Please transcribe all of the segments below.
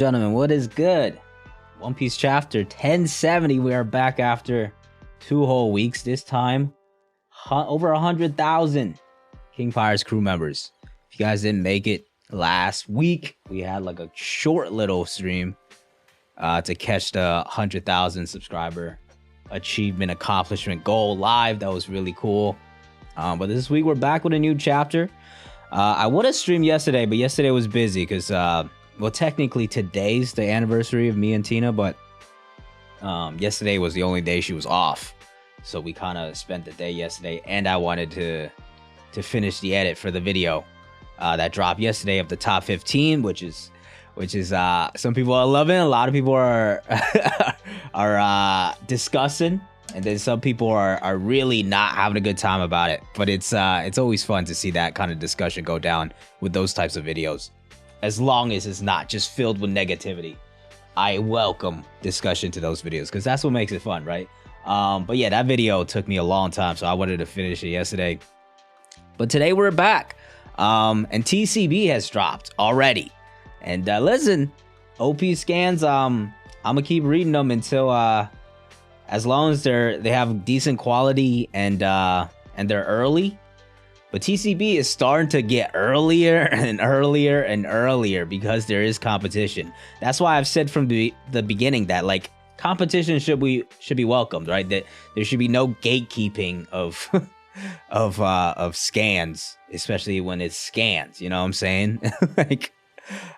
Gentlemen, what is good? One Piece chapter 1070. We are back after 2 whole weeks. This time, over 100,000 King Fire's crew members. If you guys didn't make it last week, we had like a short little stream to catch the 100,000 subscriber achievement accomplishment goal live. That was really cool. But this week we're back with a new chapter. I would have streamed yesterday, but yesterday was busy because well, technically today's the anniversary of me and Tina, but yesterday was the only day she was off. So we kind of spent the day yesterday, and I wanted to finish the edit for the video that dropped yesterday of the top 15, which is some people are loving, a lot of people are discussing, and then some people are really not having a good time about it. But it's always fun to see that kind of discussion go down with those types of videos. As long as it's not just filled with negativity, I welcome discussion to those videos because that's what makes it fun, right? But yeah, that video took me a long time, so I wanted to finish it yesterday. But today we're back, and TCB has dropped already. And listen, OP scans, I'm gonna keep reading them until as long as they have decent quality and they're early. But TCB is starting to get earlier and earlier and earlier because there is competition. That's why I've said from the beginning that like competition should be welcomed, right? That there should be no gatekeeping of of scans, especially when it's scans. You know what I'm saying? Like,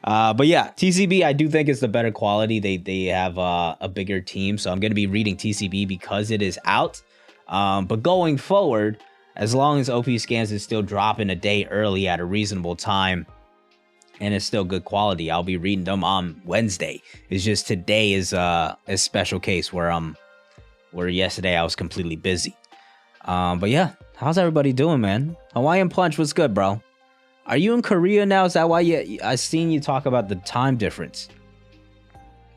but yeah, TCB I do think is the better quality. They have a bigger team, so I'm gonna be reading TCB because it is out. But going forward, as long as OP scans is still dropping a day early at a reasonable time and it's still good quality, I'll be reading them on Wednesday. It's just today is a special case where yesterday I was completely busy. But yeah, how's everybody doing, man? Hawaiian Punch was good, bro. Are you in Korea now? Is that why I seen you talk about the time difference?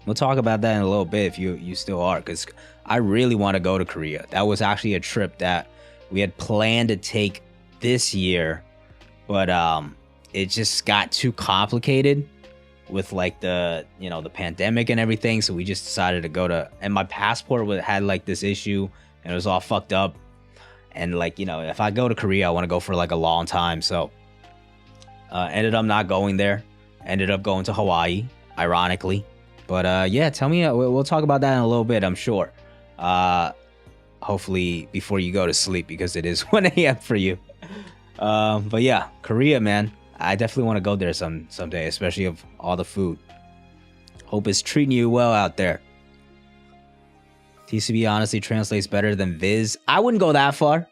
We'll talk about that in a little bit if you still are, because I really want to go to Korea. That was actually a trip that we had planned to take this year, but it just got too complicated with like the pandemic and everything. So we just decided to go to, and my passport had like this issue and it was all fucked up. And like, if I go to Korea, I want to go for like a long time. So ended up not going there. Ended up going to Hawaii, ironically. But yeah, tell me, we'll talk about that in a little bit, I'm sure. Hopefully before you go to sleep, because it is 1 a.m. for you. But yeah, Korea, man. I definitely want to go there someday, especially of all the food. Hope it's treating you well out there. TCB honestly translates better than Viz. I wouldn't go that far.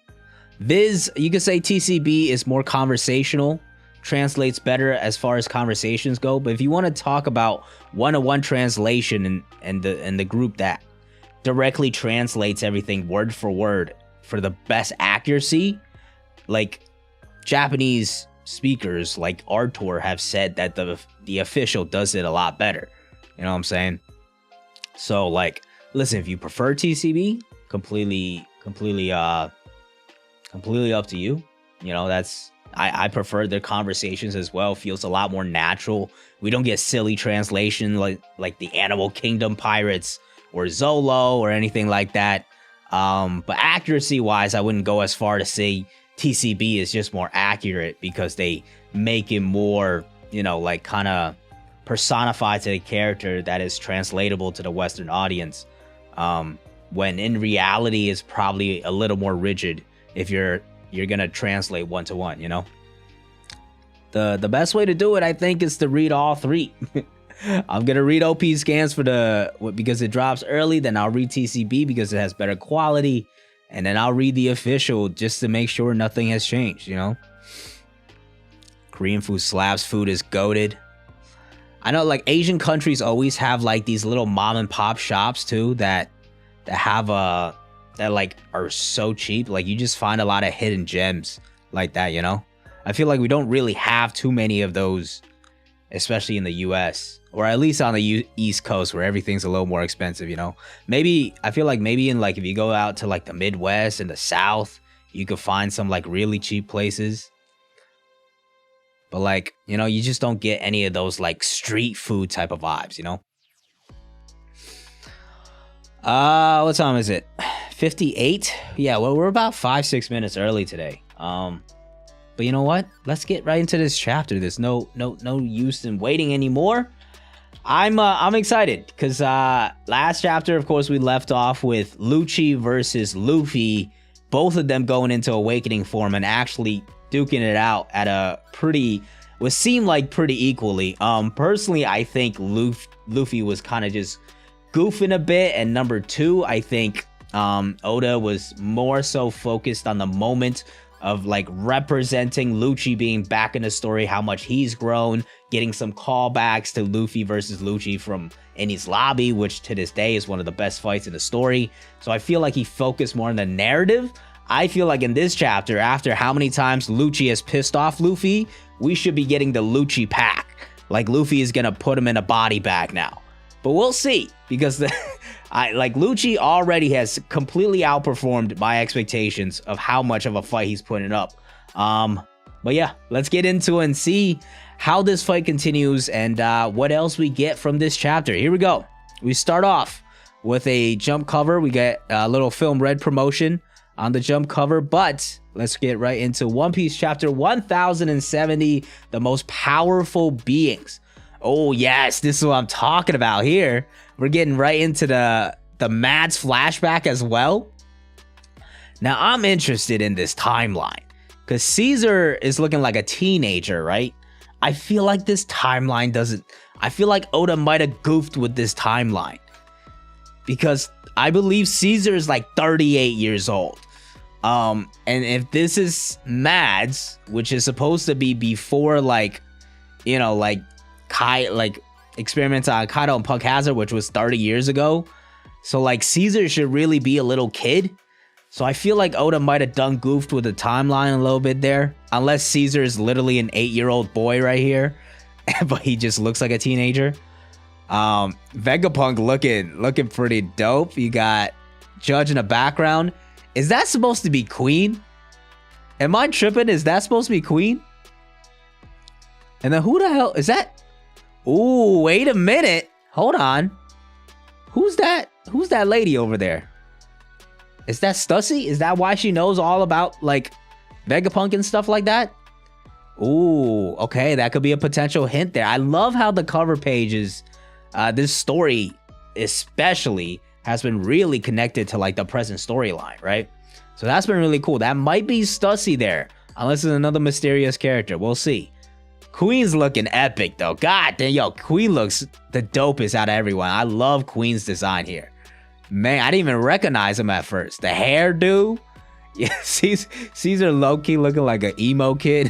Viz, you could say TCB is more conversational, translates better as far as conversations go. But if you want to talk about one-to-one translation and the group that directly translates everything word for word for the best accuracy, like Japanese speakers like Artur have said that the official does it a lot better. You know what I'm saying? So like, listen, if you prefer TCB, completely up to you. That's I prefer their conversations as well. Feels a lot more natural. We don't get silly translation like the Animal Kingdom pirates or Zolo or anything like that. But accuracy wise, I wouldn't go as far to say TCB is just more accurate because they make it more, like kind of personified to the character that is translatable to the Western audience. When in reality is probably a little more rigid if you're gonna translate one-to-one, The best way to do it, I think, is to read all three. I'm gonna read OP scans because it drops early, then I'll read TCB because it has better quality, and then I'll read the official just to make sure nothing has changed, Korean food slaps, food is goated. I know like Asian countries always have like these little mom and pop shops too that have that like are so cheap. Like you just find a lot of hidden gems like that, I feel like we don't really have too many of those, especially in the US, or at least on the East Coast where everything's a little more expensive, Maybe, I feel like maybe in like, if you go out to like the Midwest and the South, you could find some like really cheap places. But like, you know, you just don't get any of those like street food type of vibes, you know? What time is it? 58? Yeah, well, we're about 5-6 minutes early today. But you know what? Let's get right into this chapter. There's no use in waiting anymore. I'm excited because last chapter, of course, we left off with Lucci versus Luffy, both of them going into awakening form and actually duking it out at a what seemed like pretty equally. Personally, I think Luffy was kind of just goofing a bit, and number two, I think Oda was more so focused on the moment of like representing Lucci being back in the story, how much he's grown, getting some callbacks to Luffy versus Lucci from Enies Lobby, which to this day is one of the best fights in the story. So I feel like he focused more on the narrative. I feel like in this chapter, after how many times Lucci has pissed off Luffy, we should be getting the Lucci pack. Like Luffy is gonna put him in a body bag now. But we'll see, because Lucci already has completely outperformed my expectations of how much of a fight he's putting up. But yeah, let's get into it and see how this fight continues and what else we get from this chapter. Here we go. We start off with a jump cover. We get a little film red promotion on the jump cover, but let's get right into One Piece chapter 1070, the most powerful beings. Oh yes, this is what I'm talking about here. We're getting right into the Mads flashback as well. Now I'm interested in this timeline because Caesar is looking like a teenager, right? I feel like this timeline doesn't. I feel like Oda might have goofed with this timeline because I believe Caesar is like 38 years old. And if this is Mads, which is supposed to be before like, you know, like experiments on Kaido and Punk Hazard, which was 30 years ago. So like Caesar should really be a little kid. So I feel like Oda might have done goofed with the timeline a little bit there. Unless Caesar is literally an 8-year-old boy right here. But he just looks like a teenager. Vegapunk looking pretty dope. You got Judge in the background. Is that supposed to be Queen? Am I tripping? Is that supposed to be Queen? And then who the hell is that? Ooh, wait a minute. Hold on. Who's that? Who's that lady over there? Is that Stussy? Is that why she knows all about like Vegapunk and stuff like that? Ooh, okay, that could be a potential hint there. I love how the cover pages, this story especially has been really connected to like the present storyline, right? So that's been really cool. That might be Stussy there, unless it's another mysterious character. We'll see. Queen's looking epic though. God damn, yo, Queen looks the dopest out of everyone. I love Queen's design here. Man, I didn't even recognize him at first. The hairdo. Yeah, Caesar low-key looking like an emo kid.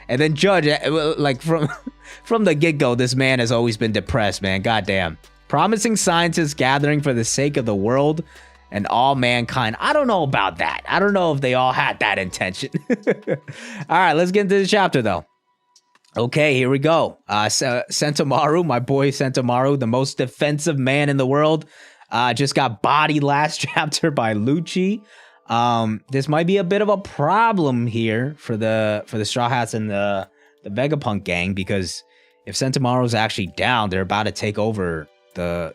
And then Judge, like from the get-go, this man has always been depressed, man. God damn. Promising scientists gathering for the sake of the world and all mankind. I don't know about that. I don't know if they all had that intention. All right, let's get into the chapter, though. Okay, here we go. Sentomaru, my boy Sentomaru, the most defensive man in the world, just got bodied last chapter by Lucci. This might be a bit of a problem here for the Straw Hats and the Vegapunk gang, because if Sentomaru's actually down, they're about to take over the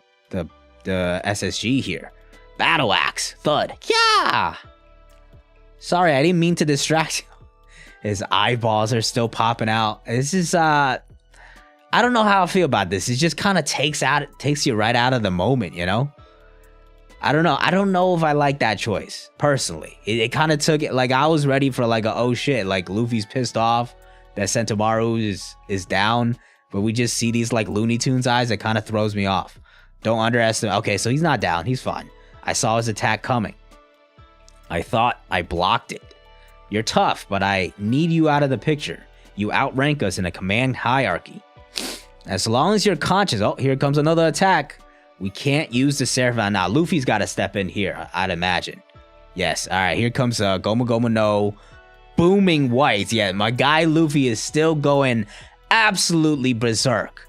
SSG here. Battle axe, thud. Yeah. Sorry, I didn't mean to distract you. His eyeballs are still popping out. This is I don't know how I feel about this. It just kind of takes you right out of the moment, you know? I don't know. I don't know if I like that choice personally. It kind of took it, like I was ready for like a oh shit, like Luffy's pissed off that Sentomaru is down, but we just see these like Looney Tunes eyes. It kind of throws me off. Don't underestimate. Okay, so he's not down. He's fine. I saw his attack coming. I thought I blocked it. You're tough, but I need you out of the picture. You outrank us in a command hierarchy. As long as you're conscious, oh, here comes another attack. We can't use the Seraphim. Now, Luffy's got to step in here, I'd imagine. Yes, all right, here comes Goma Goma no booming whites. Yeah, my guy Luffy is still going absolutely berserk.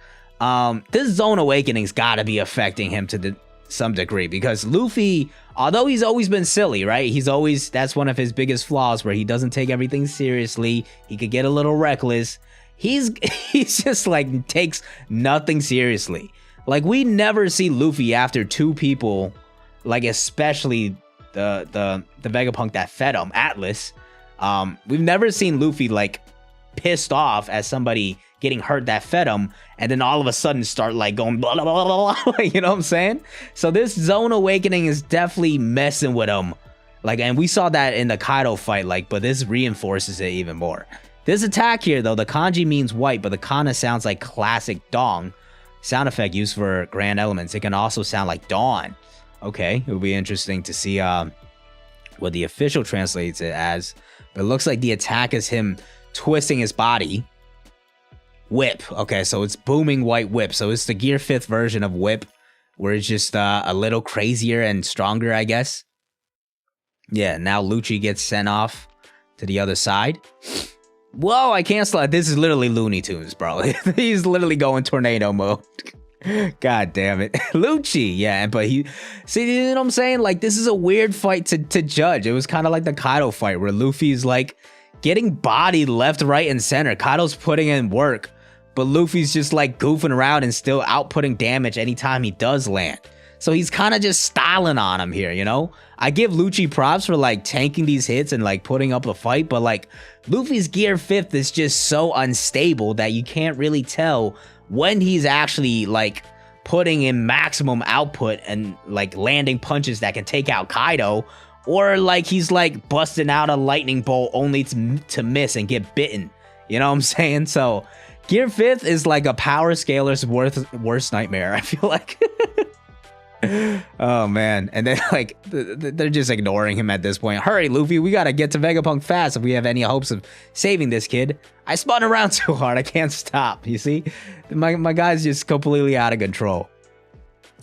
This Zone Awakening's got to be affecting him to some degree, because Luffy, although he's always been silly, right? That's one of his biggest flaws, where he doesn't take everything seriously. He could get a little reckless. He's just like takes nothing seriously. Like, we never see Luffy after two people, like especially the Vegapunk that fed him, Atlas. We've never seen Luffy like pissed off at somebody getting hurt that fed him, and then all of a sudden start like going blah blah blah blah blah. You know what I'm saying? So this Zone Awakening is definitely messing with him. Like, and we saw that in the Kaido fight, like, but this reinforces it even more. This attack here, though, the kanji means white, but the kana sounds like classic dong. Sound effect used for grand elements. It can also sound like dawn. Okay, it will be interesting to see what the official translates it as. But it looks like the attack is him twisting his body. Whip. Okay, so it's booming white whip. So it's the Gear 5th version of whip, where it's just a little crazier and stronger, I guess. Yeah, now Lucci gets sent off to the other side. Whoa, I can't slide. This is literally Looney Tunes, bro. He's literally going tornado mode. God damn it. Lucci, yeah, but he... See, you know what I'm saying? Like, this is a weird fight to judge. It was kind of like the Kaido fight, where Luffy's, like, getting bodied left, right, and center. Kaido's putting in work, but Luffy's just, like, goofing around and still outputting damage anytime he does land. So he's kind of just styling on him here, you know? I give Lucci props for, like, tanking these hits and, like, putting up a fight, but, like, Luffy's Gear 5th is just so unstable that you can't really tell when he's actually, like, putting in maximum output and, like, landing punches that can take out Kaido, or, like, he's, like, busting out a lightning bolt only to miss and get bitten. You know what I'm saying? So, Gear 5th is, like, a power scaler's worst nightmare, I feel like. Oh man, and then like they're just ignoring him at this point. Hurry, Luffy, we gotta get to Vegapunk fast if we have any hopes of saving this kid. I spun around too hard, I can't stop. You see, my guy's just completely out of control.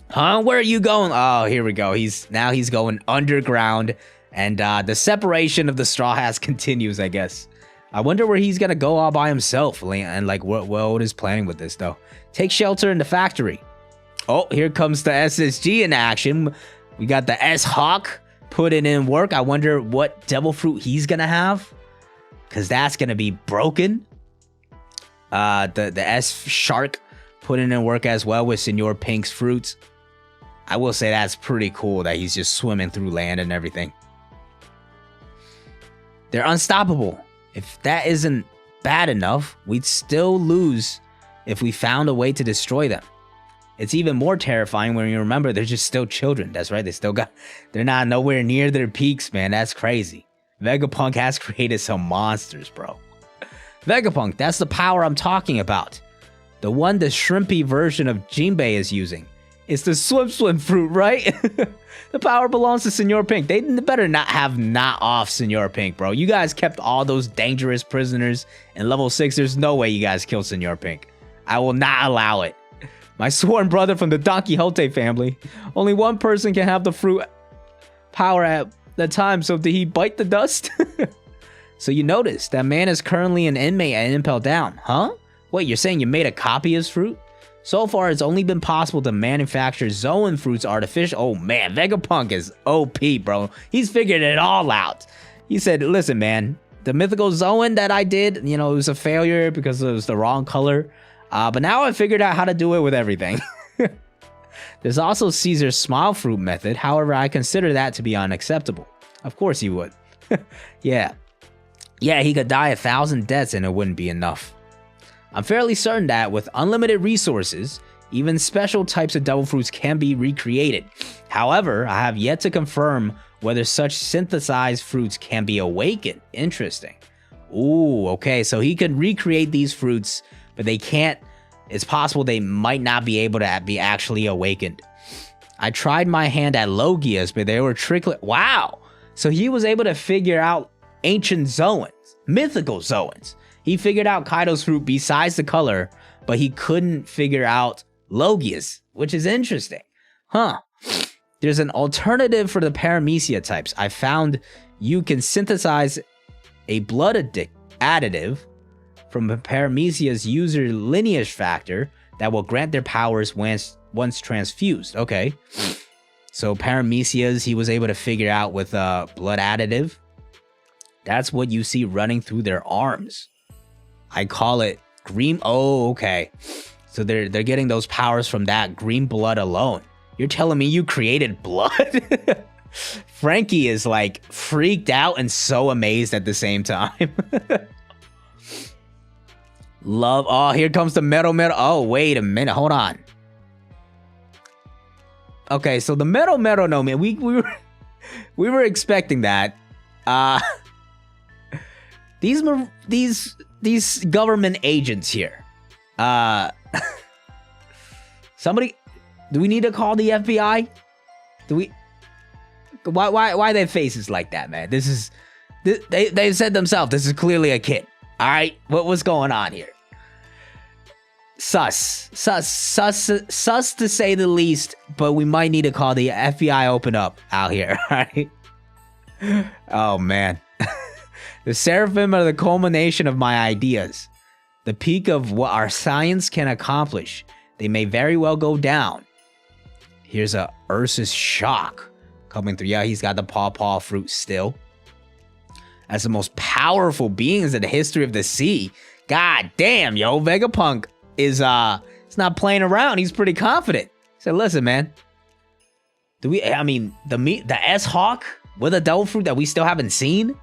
Huh? Where are you going? Oh, here we go. He's going underground, and the separation of the Straw Hats continues, I guess. I wonder where he's gonna go all by himself, and like what is planning with this though. Take shelter in the factory. Oh, here comes the SSG in action. We got the S-Hawk putting in work. I wonder what devil fruit he's gonna have, because that's gonna be broken. The S-Shark putting in work as well with Senor Pink's fruits. I will say that's pretty cool that he's just swimming through land and everything. They're unstoppable. If that isn't bad enough, we'd still lose if we found a way to destroy them. It's even more terrifying when you remember they're just still children. That's right, they're not nowhere near their peaks, man. That's crazy. Vegapunk has created some monsters, bro. Vegapunk, that's the power I'm talking about. The one the shrimpy version of Jinbei is using. It's the swim fruit, right? The power belongs to Senor Pink. They better not have off Senor Pink, bro. You guys kept all those dangerous prisoners in level 6. There's no way you guys killed Senor Pink. I will not allow it. My sworn brother from the Don Quixote family. Only one person can have the fruit power at the time, so did he bite the dust? So you notice that man is currently an inmate at Impel Down, huh? Wait, you're saying you made a copy of his fruit? So far, it's only been possible to manufacture Zoan fruits artificial. Oh man, Vegapunk is OP, bro. He's figured it all out. He said, listen, man, the mythical Zoan that I did, you know, it was a failure because it was the wrong color. But now I figured out how to do it with everything. There's also Caesar's smile fruit method. However, I consider that to be unacceptable. Of course he would. Yeah, he could die 1,000 deaths and it wouldn't be enough. I'm fairly certain that with unlimited resources, even special types of devil fruits can be recreated. However, I have yet to confirm whether such synthesized fruits can be awakened. Interesting. Ooh, okay, so he could recreate these fruits, but they can't. It's possible they might not be able to be actually awakened. I tried my hand at Logias, but they were trickling. Wow. So he was able to figure out ancient Zoans, mythical Zoans. He figured out Kaido's fruit besides the color, but he couldn't figure out Logias, which is interesting. Huh. There's an alternative for the paramecia types. I found you can synthesize a blood additive from a paramecia's user lineage factor that will grant their powers once transfused. Okay. So paramecias, he was able to figure out with blood additive. That's what you see running through their arms. I call it green. Oh, okay. So they're getting those powers from that green blood alone. You're telling me you created blood? Frankie is like freaked out and so amazed at the same time. Love. Oh, here comes the metal. Oh, wait a minute. Hold on. Okay, so the metal. No, man. We were expecting that. These government agents here. Somebody, do we need to call the FBI? Do we? Why their faces like that, man? This is, they said themselves, this is clearly a kid. All right, what's going on here? Sus to say the least, but we might need to call the FBI open up out here, all right? Oh, man. The seraphim are the culmination of my ideas. The peak of what our science can accomplish. They may very well go down. Here's a Ursus shock coming through. Yeah, he's got the paw fruit still. As the most powerful beings in the history of the sea. God damn, yo, Vegapunk is he's not playing around. He's pretty confident. He said, listen, man. The S-Hawk with a devil fruit that we still haven't seen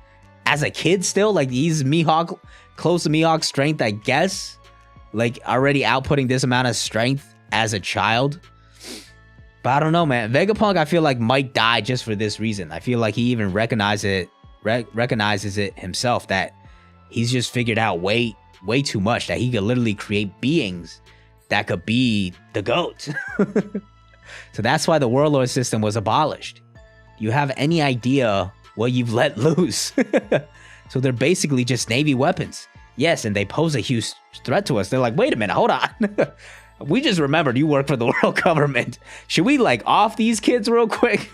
as a kid still, like he's Mihawk, close to Mihawk's strength, I guess. Like already outputting this amount of strength as a child. But I don't know, man. Vegapunk, I feel like might die just for this reason. I feel like he even recognizes it himself that he's just figured out way too much, that he could literally create beings that could be the GOAT. So that's why the Warlord system was abolished. Do you have any idea what you've let loose? So they're basically just Navy weapons. Yes, and they pose a huge threat to us. They're like, wait a minute, hold on. We just remembered you work for the world government. Should we like off these kids real quick?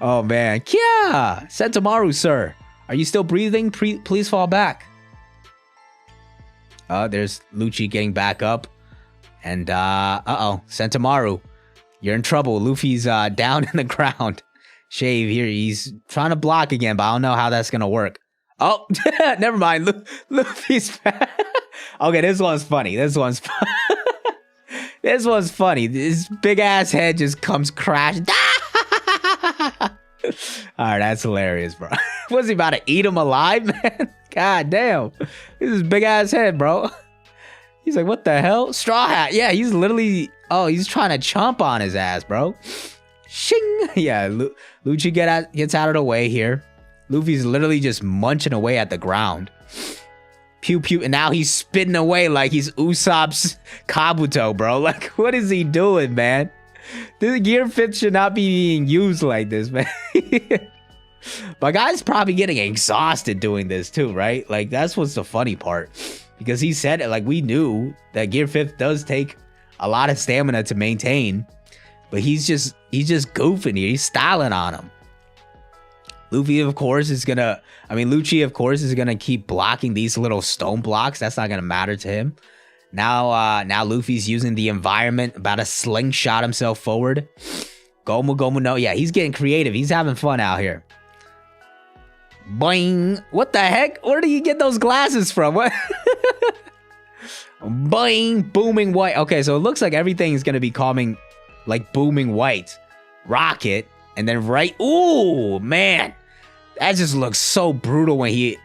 Oh man, Kia! Sentamaru, sir. Are you still breathing? Please fall back. There's Lucci getting back up. And Sentamaru. You're in trouble. Luffy's down in the ground. Shave here. He's trying to block again, but I don't know how that's gonna work. Oh, never mind. Luffy's back. Okay, this one's funny. This one's funny. This big ass head just comes crashing. Alright, that's hilarious, bro. Was he about to eat him alive, man? God damn. This is big ass head, bro. He's like, what the hell? Straw Hat. Yeah, he's literally... Oh, he's trying to chomp on his ass, bro. Shing. Yeah, Lucci gets out of the way here. Luffy's literally just munching away at the ground. Pew pew. And now he's spitting away like he's Usopp's Kabuto, bro. Like, what is he doing, man? This Gear 5 should not be being used like this, man. My guy's probably getting exhausted doing this too, right? Like, that's what's the funny part. Because he said it, like, we knew that Gear 5 does take a lot of stamina to maintain. But he's just goofing here. He's styling on him. Lucci, of course, is gonna keep blocking these little stone blocks. That's not gonna matter to him. Now Luffy's using the environment, about to slingshot himself forward. Gomu no. Yeah, he's getting creative. He's having fun out here. Boing. What the heck? Where do you get those glasses from? What? Boing. Booming white. Okay, so it looks like everything is gonna be coming like booming white. Rocket. And then right. Ooh, man. That just looks so brutal when he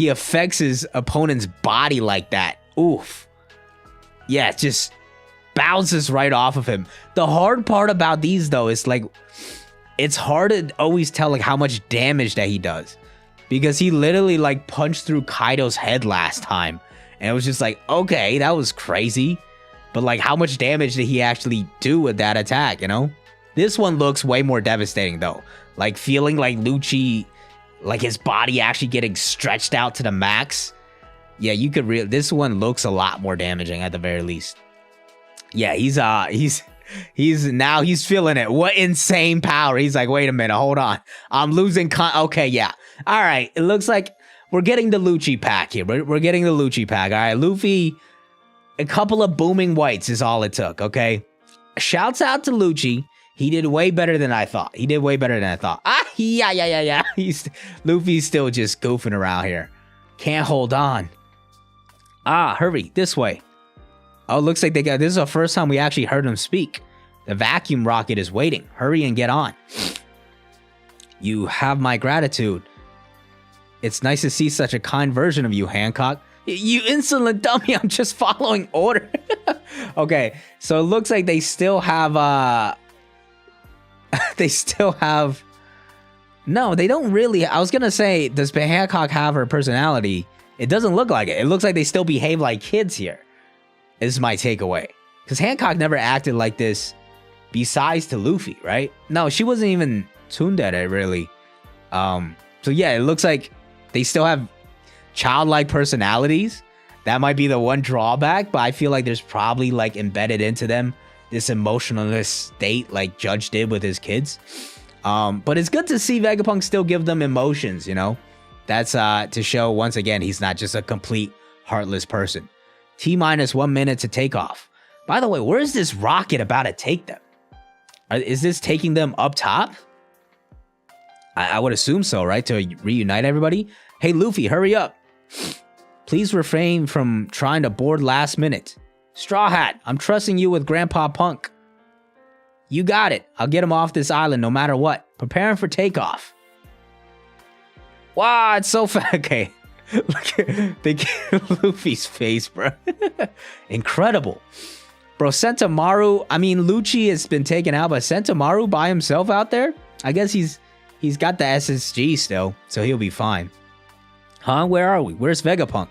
affects his opponent's body like that. Oof. Yeah, it just bounces right off of him. The hard part about these though is like, it's hard to always tell like how much damage that he does. Because he literally like punched through Kaido's head last time. And it was just like, okay, that was crazy. But like, how much damage did he actually do with that attack, you know? This one looks way more devastating though. Like feeling like Lucci, like his body actually getting stretched out to the max. Yeah, you could this one looks a lot more damaging at the very least. Yeah, he's feeling it. What insane power. He's like, wait a minute, hold on. I'm losing okay, yeah. All right, it looks like we're getting the Lucci pack here. We're getting the Lucci pack. All right, Luffy, a couple of booming whites is all it took, okay? shouts out to Lucci. He did way better than I thought. Yeah. Luffy's still just goofing around here. Can't hold on. Hurry, this way. Oh, looks like this is the first time we actually heard him speak. The vacuum rocket is waiting. Hurry and get on. You have my gratitude. It's nice to see such a kind version of you, Hancock. You insolent dummy, I'm just following order. Okay, so it looks like they still have, no, they don't really. I was gonna say, does Hancock have her personality? It doesn't look like it. It looks like they still behave like kids here, is my takeaway. Because Hancock never acted like this besides to Luffy, right? No, she wasn't even tsundere, really. So yeah, it looks like they still have childlike personalities. That might be the one drawback, but I feel like there's probably like embedded into them this emotionalist state like Judge did with his kids. But it's good to see Vegapunk still give them emotions, you know? That's to show once again he's not just a complete heartless person. T-minus 1 minute to take off. By the way, where is this rocket about to take them? Is this taking them up top? I would assume so, right? To reunite everybody? Hey, Luffy, hurry up. Please refrain from trying to board last minute. Straw Hat, I'm trusting you with Grandpa Punk. You got it. I'll get him off this island no matter what. Preparing for takeoff. Wow, it's so fast. Okay. Look at Luffy's face, bro. Incredible. Bro, Sentomaru, I mean, Lucci has been taken out, but Sentomaru by himself out there? I guess he's got the SSG still, so he'll be fine. Huh? Where are we? Where's Vegapunk?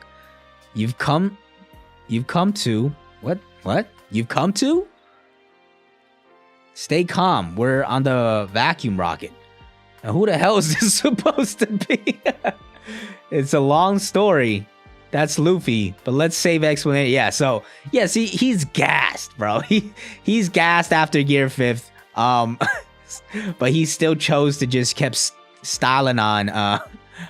You've come to... What? You've come to? Stay calm. We're on the vacuum rocket. Now, who the hell is this supposed to be? It's a long story. That's Luffy, but let's save explanation. Yeah, so, yeah, see, he's gassed, bro. He's gassed after Gear 5th. But he still chose to just kept styling on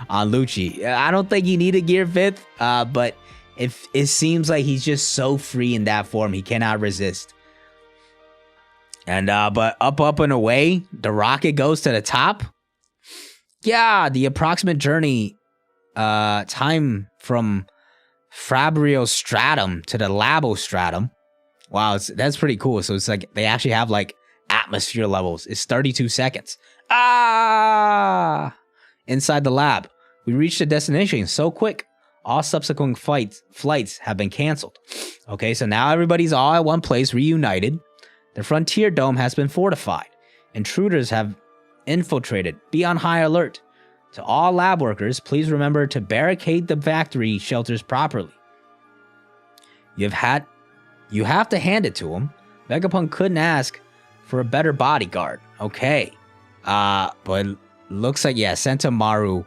Lucci. I don't think he needed Gear 5th, but it seems like he's just so free in that form, he cannot resist. And, but up and away, the rocket goes to the top. Yeah, the approximate journey time from Fabrio Stratum to the Labo Stratum. Wow, that's pretty cool. So it's like they actually have like atmosphere levels. It's 32 seconds. Inside the lab, we reached the destination so quick. All subsequent flights have been canceled. Okay, so now everybody's all at one place, reunited. The Frontier Dome has been fortified. Intruders have infiltrated. Be on high alert. To all lab workers, please remember to barricade the factory shelters properly. You have to hand it to him. Vegapunk couldn't ask for a better bodyguard. Okay. But looks like, yeah, Sentomaru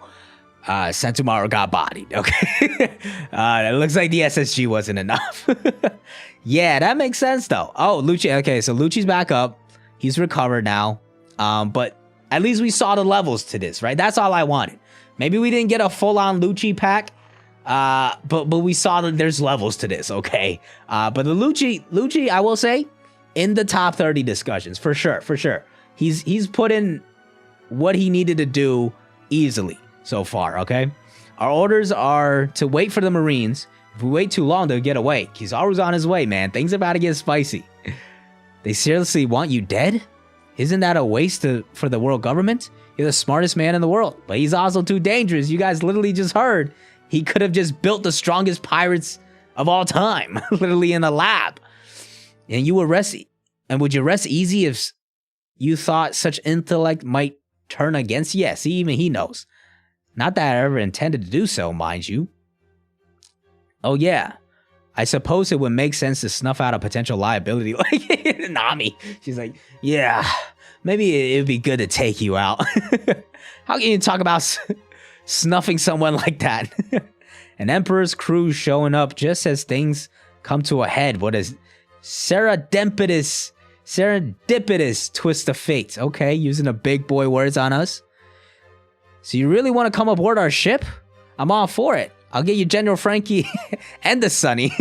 got bodied. Okay. It looks like the SSG wasn't enough. Yeah, that makes sense though. Oh, Lucci. Okay, so Lucci's back up. He's recovered now. But at least we saw the levels to this, right? That's all I wanted. Maybe we didn't get a full-on Lucci pack, but we saw that there's levels to this, okay? But the Lucci, I will say, in the top 30 discussions, for sure. He's put in what he needed to do easily so far, okay? Our orders are to wait for the Marines. If we wait too long, they'll get away. He's always on his way, man. Things are about to get spicy. They seriously want you dead? Isn't that a waste for the world government? You're the smartest man in the world, but he's also too dangerous. You guys literally just heard he could have just built the strongest pirates of all time, literally in a lab. And you would rest, and would you rest easy if you thought such intellect might turn against you? Yeah, see, even he knows. Not that I ever intended to do so, mind you. Oh yeah, I suppose it would make sense to snuff out a potential liability like Nami. She's like, yeah, maybe it'd be good to take you out. How can you talk about snuffing someone like that? An Emperor's crew showing up just as things come to a head. What is serendipitous twist of fate? Okay, using the big boy words on us. So you really want to come aboard our ship? I'm all for it. I'll get you General Frankie and the Sunny.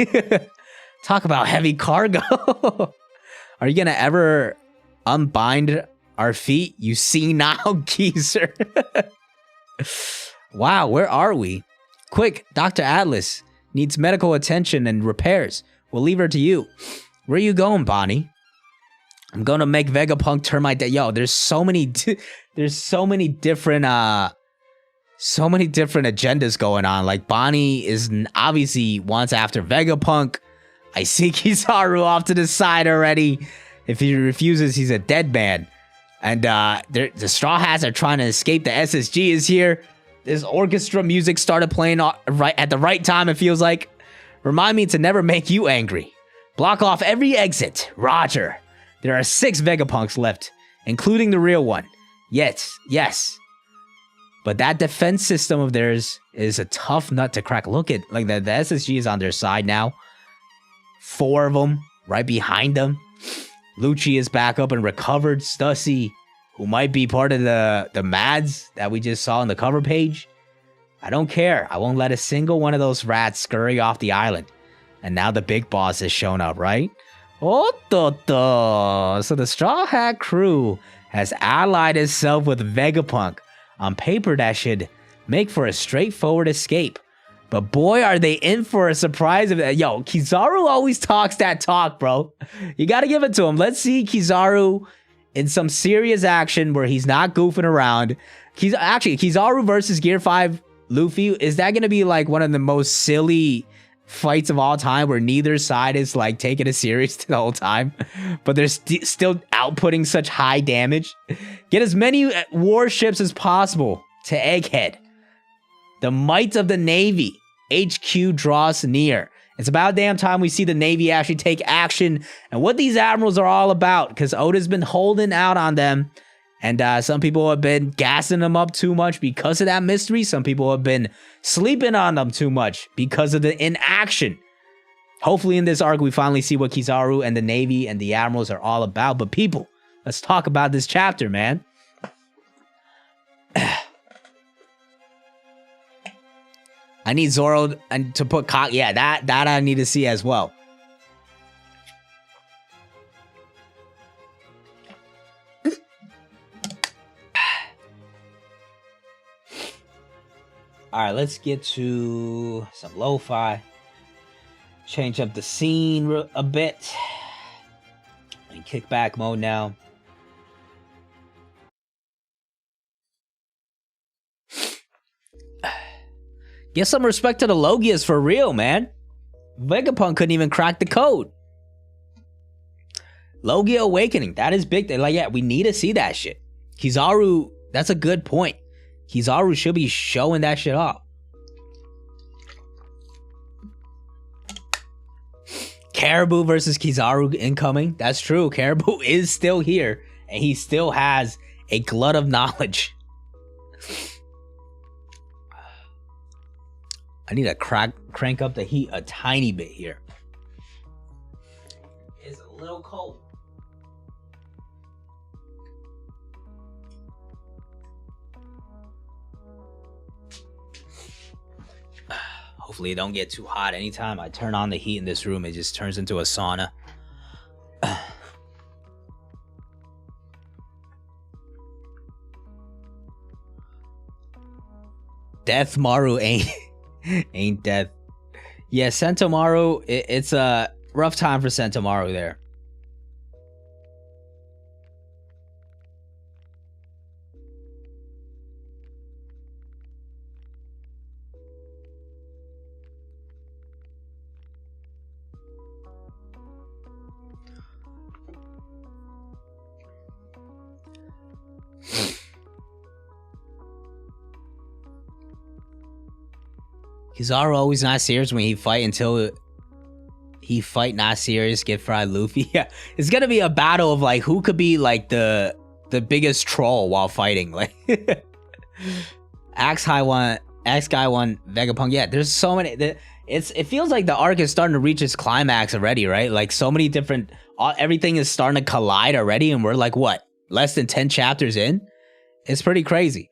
Talk about heavy cargo. Are you gonna ever unbind our feet? You see now, geezer. Wow, where are we? Quick, Dr. Atlas needs medical attention and repairs. We'll leave her to you. Where are you going, Bonnie? I'm gonna make Vegapunk turn my yo, there's so many different agendas going on. Like, Bonnie is obviously wants after Vegapunk. I see Kizaru off to the side already. If he refuses, he's a dead man. And the Straw Hats are trying to escape. The SSG is here. This orchestra music started playing right at the right time, it feels like. Remind me to never make you angry. Block off every exit. Roger. There are 6 Vegapunks left, including the real one. Yes. But that defense system of theirs is a tough nut to crack. Look at, like, the SSG is on their side now. 4 of them right behind them. Lucci is back up and recovered. Stussy, who might be part of the Mads that we just saw on the cover page. I don't care. I won't let a single one of those rats scurry off the island. And now the big boss has shown up, right? So the Straw Hat crew has allied itself with Vegapunk. On paper, that should make for a straightforward escape. But boy, are they in for a surprise. Yo, Kizaru always talks that talk, bro. You gotta give it to him. Let's see Kizaru in some serious action where he's not goofing around. Kizaru versus Gear 5 Luffy, is that gonna be like one of the most silly fights of all time where neither side is like taking it serious the whole time, but they're still outputting such high damage? Get as many warships as possible to Egghead. The might of the Navy HQ draws near. It's about damn time we see the Navy actually take action and what these admirals are all about, because Oda's been holding out on them, and some people have been gassing them up too much because of that mystery. Some people have been sleeping on them too much because of the inaction. Hopefully in this arc we finally see what Kizaru and the Navy and the admirals are all about. But people, let's talk about this chapter, man. I need Zoro and to put yeah, that I need to see as well. All right, let's get to some lo-fi. Change up the scene a bit. In kickback mode now. Get some respect to the Logias for real, man. Vegapunk couldn't even crack the code. Logia Awakening, that is big. Like, yeah, we need to see that shit. Kizaru, that's a good point. Kizaru should be showing that shit off. Caribou versus Kizaru incoming. That's true. Caribou is still here, and he still has a glut of knowledge. I need to crank up the heat a tiny bit here. It's a little cold. Hopefully it don't get too hot. Anytime I turn on the heat in this room, it just turns into a sauna. Death Maru ain't death. Yeah, Sentomaru, it's a rough time for Sentomaru there. Kizaru always not serious when he fight until he fight not serious, get fried Luffy. Yeah, it's gonna be a battle of like who could be like the biggest troll while fighting. Like Axe Guy one, Vegapunk. Yeah, there's so many. It feels like the arc is starting to reach its climax already, right? Like so many different, everything is starting to collide already, and we're like what, less than 10 chapters in? It's pretty crazy.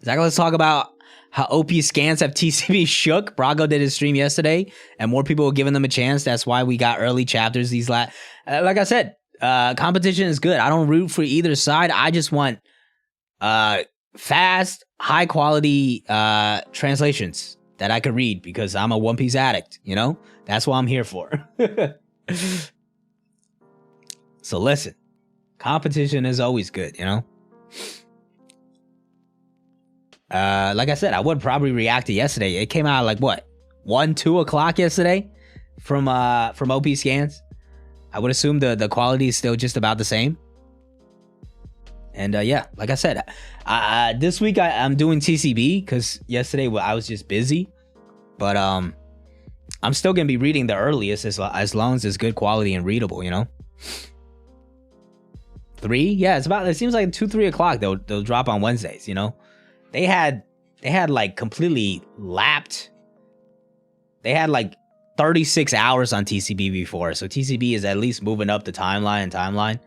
Zach, let's talk about how OP scans have TCB shook. Brago did his stream yesterday, and more people were giving them a chance. That's why we got early chapters. Like I said, competition is good. I don't root for either side. I just want fast, high quality translations that I could read because I'm a One Piece addict, you know? That's what I'm here for. So listen, competition is always good, you know? Like I said, I would probably react to yesterday. It came out like what? 1, 2 o'clock yesterday from OP Scans. I would assume the quality is still just about the same. And yeah, like I said, this week I'm doing TCB because yesterday I was just busy. But I'm still gonna be reading the earliest as long as it's good quality and readable, you know. 3, yeah, it seems like 2, 3 o'clock they'll drop on Wednesdays, you know. They had like completely lapped. They had like 36 hours on TCB before, so TCB is at least moving up the timeline.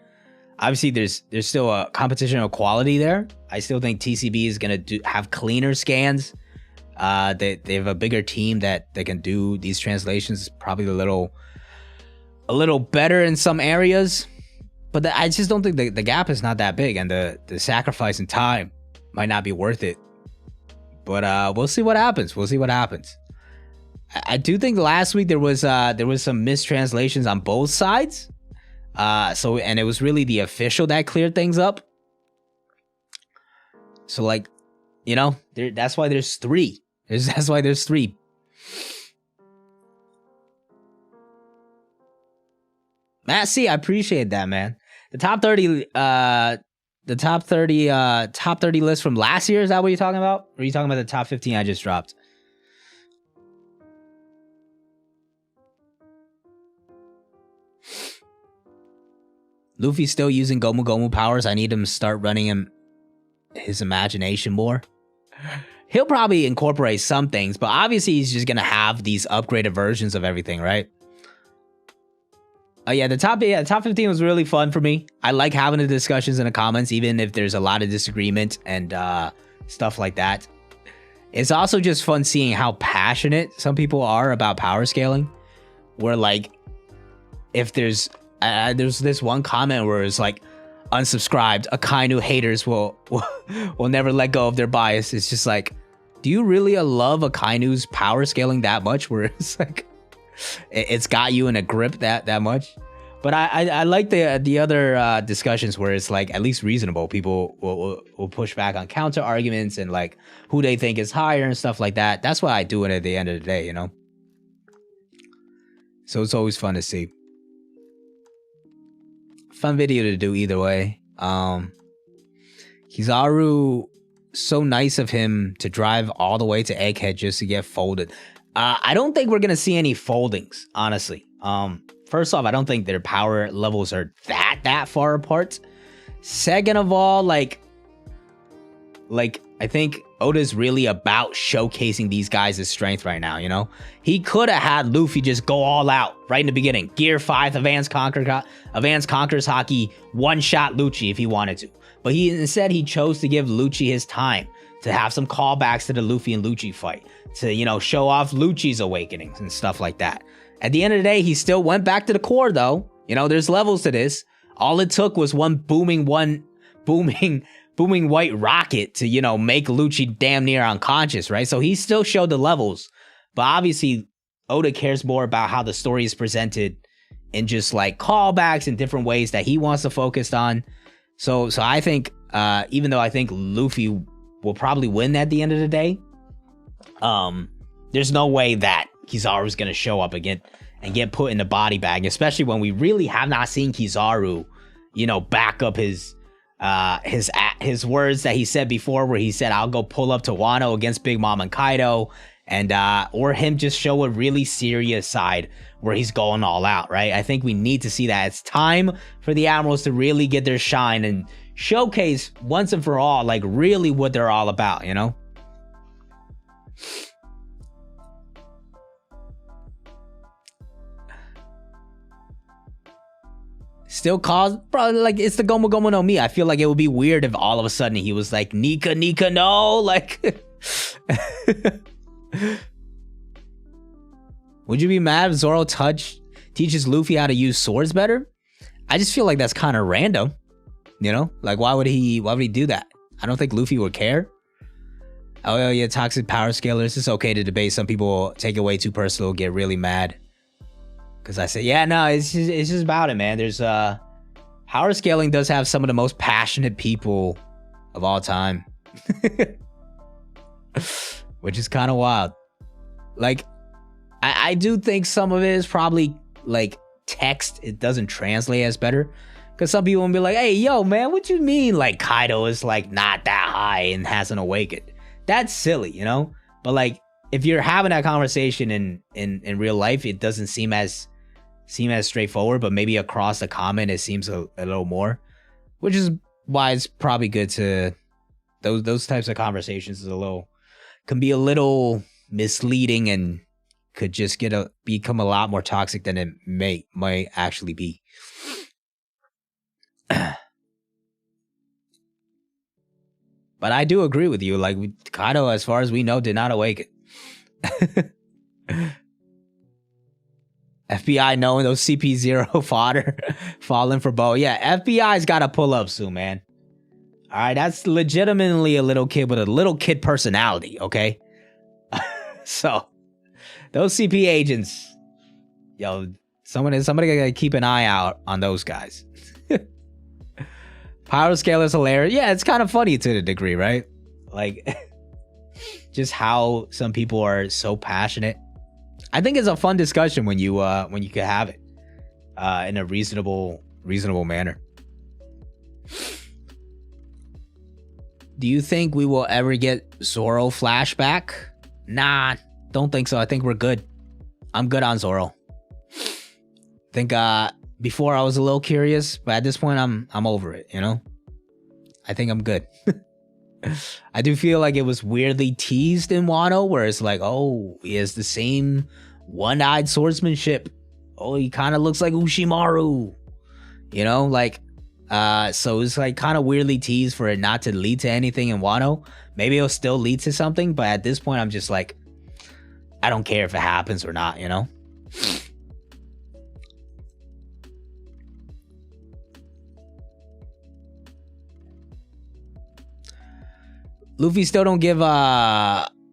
Obviously, there's still a competition of quality there. I still think TCB is gonna have cleaner scans. They have a bigger team that they can do these translations. Probably a little better in some areas, but I just don't think the gap is not that big, and the sacrifice in time might not be worth it. But we'll see what happens. I do think last week there was some mistranslations on both sides. And it was really the official that cleared things up. So like, you know, that's why there's 3. That's why there's 3. Matt C, I appreciate that, man. The top 30 list from last year, is that what you're talking about? Or are you talking about the top 15 I just dropped? Luffy's still using Gomu Gomu powers. I need him to start running his imagination more. He'll probably incorporate some things, but obviously he's just gonna have these upgraded versions of everything, right? Oh yeah, the top 15 was really fun for me. I like having the discussions in the comments, even if there's a lot of disagreement and stuff like that. It's also just fun seeing how passionate some people are about power scaling. Where like, if there's this one comment where it's like, unsubscribed, Akainu haters will never let go of their bias. It's just like, do you really love Akainu's power scaling that much? Where it's like, it's got you in a grip that much. But I like the other discussions where it's like at least reasonable. People will push back on counter arguments and like who they think is higher and stuff like that. That's why I do it at the end of the day, you know. So it's always fun to see. Fun video to do either way. Kizaru, so nice of him to drive all the way to Egghead just to get folded. I don't think we're gonna see any foldings, honestly. First off, I don't think their power levels are that far apart. Second of all, like I think Oda's really about showcasing these guys' strength right now, you know? He could have had Luffy just go all out right in the beginning. Gear 5, Advanced Conquerors Haki, one-shot Lucci if he wanted to. But instead, he chose to give Lucci his time to have some callbacks to the Luffy and Lucci fight. To, you know, show off Lucci's awakenings and stuff like that. At the end of the day, he still went back to the core, though. You know, there's levels to this. All it took was one booming white rocket to, you know, make Lucci damn near unconscious, right? So he still showed the levels, but obviously Oda cares more about how the story is presented in just like callbacks and different ways that he wants to focus on. So I think, even though I think Luffy will probably win at the end of the day, there's no way that Kizaru's gonna show up again and get put in the body bag, especially when we really have not seen Kizaru, you know, back up his words that he said before, where he said, I'll go pull up to Wano against Big Mom and Kaido, and or him just show a really serious side where he's going all out, right? I think we need to see that. It's time for the Admirals to really get their shine and showcase once and for all, like, really what they're all about, you know? Still calls, probably like it's the Gomu Gomu no Mi. I feel like it would be weird if all of a sudden he was like, Nika no, like. Would you be mad if Zoro teaches Luffy how to use swords better? I just feel like that's kind of random, you know? Like, why would he do that? I don't think Luffy would care. Oh yeah, toxic power scalers. It's okay to debate. Some people take it way too personal, get really mad. Cause I said, yeah, no, it's just about it, man. There's power scaling does have some of the most passionate people of all time. Which is kind of wild. Like, I do think some of it is probably like text. It doesn't translate as better. Because some people will be like, hey, yo, man, what you mean like Kaido is like not that high and hasn't awakened? That's silly, you know? But like, if you're having that conversation in real life, it doesn't seem as straightforward, but maybe across the comment, it seems a little more, which is why it's probably good to those types of conversations can be a little misleading and could just become a lot more toxic than it might actually be. But I do agree with you. Like, Kaido, as far as we know, did not awaken. FBI knowing those CP0 fodder falling for Bo. Yeah, FBI's got to pull up soon, man. All right, that's legitimately a little kid with a little kid personality, okay? So, those CP agents, yo, somebody gotta keep an eye out on those guys. Power scale is hilarious. Yeah, it's kind of funny to the degree, right? Like, just how some people are so passionate. I think it's a fun discussion when you can have it in a reasonable manner. Do you think we will ever get Zoro flashback? Nah, don't think so. I think we're good. I'm good on Zoro. I think before I was a little curious, but at this point I'm over it, you know? I think I'm good. I do feel like it was weirdly teased in Wano, where it's like, oh, he has the same one-eyed swordsmanship. Oh, he kind of looks like Ushimaru. You know, like, so it's like kind of weirdly teased for it not to lead to anything in Wano. Maybe it'll still lead to something, but at this point I'm just like, I don't care if it happens or not, you know? Luffy still don't give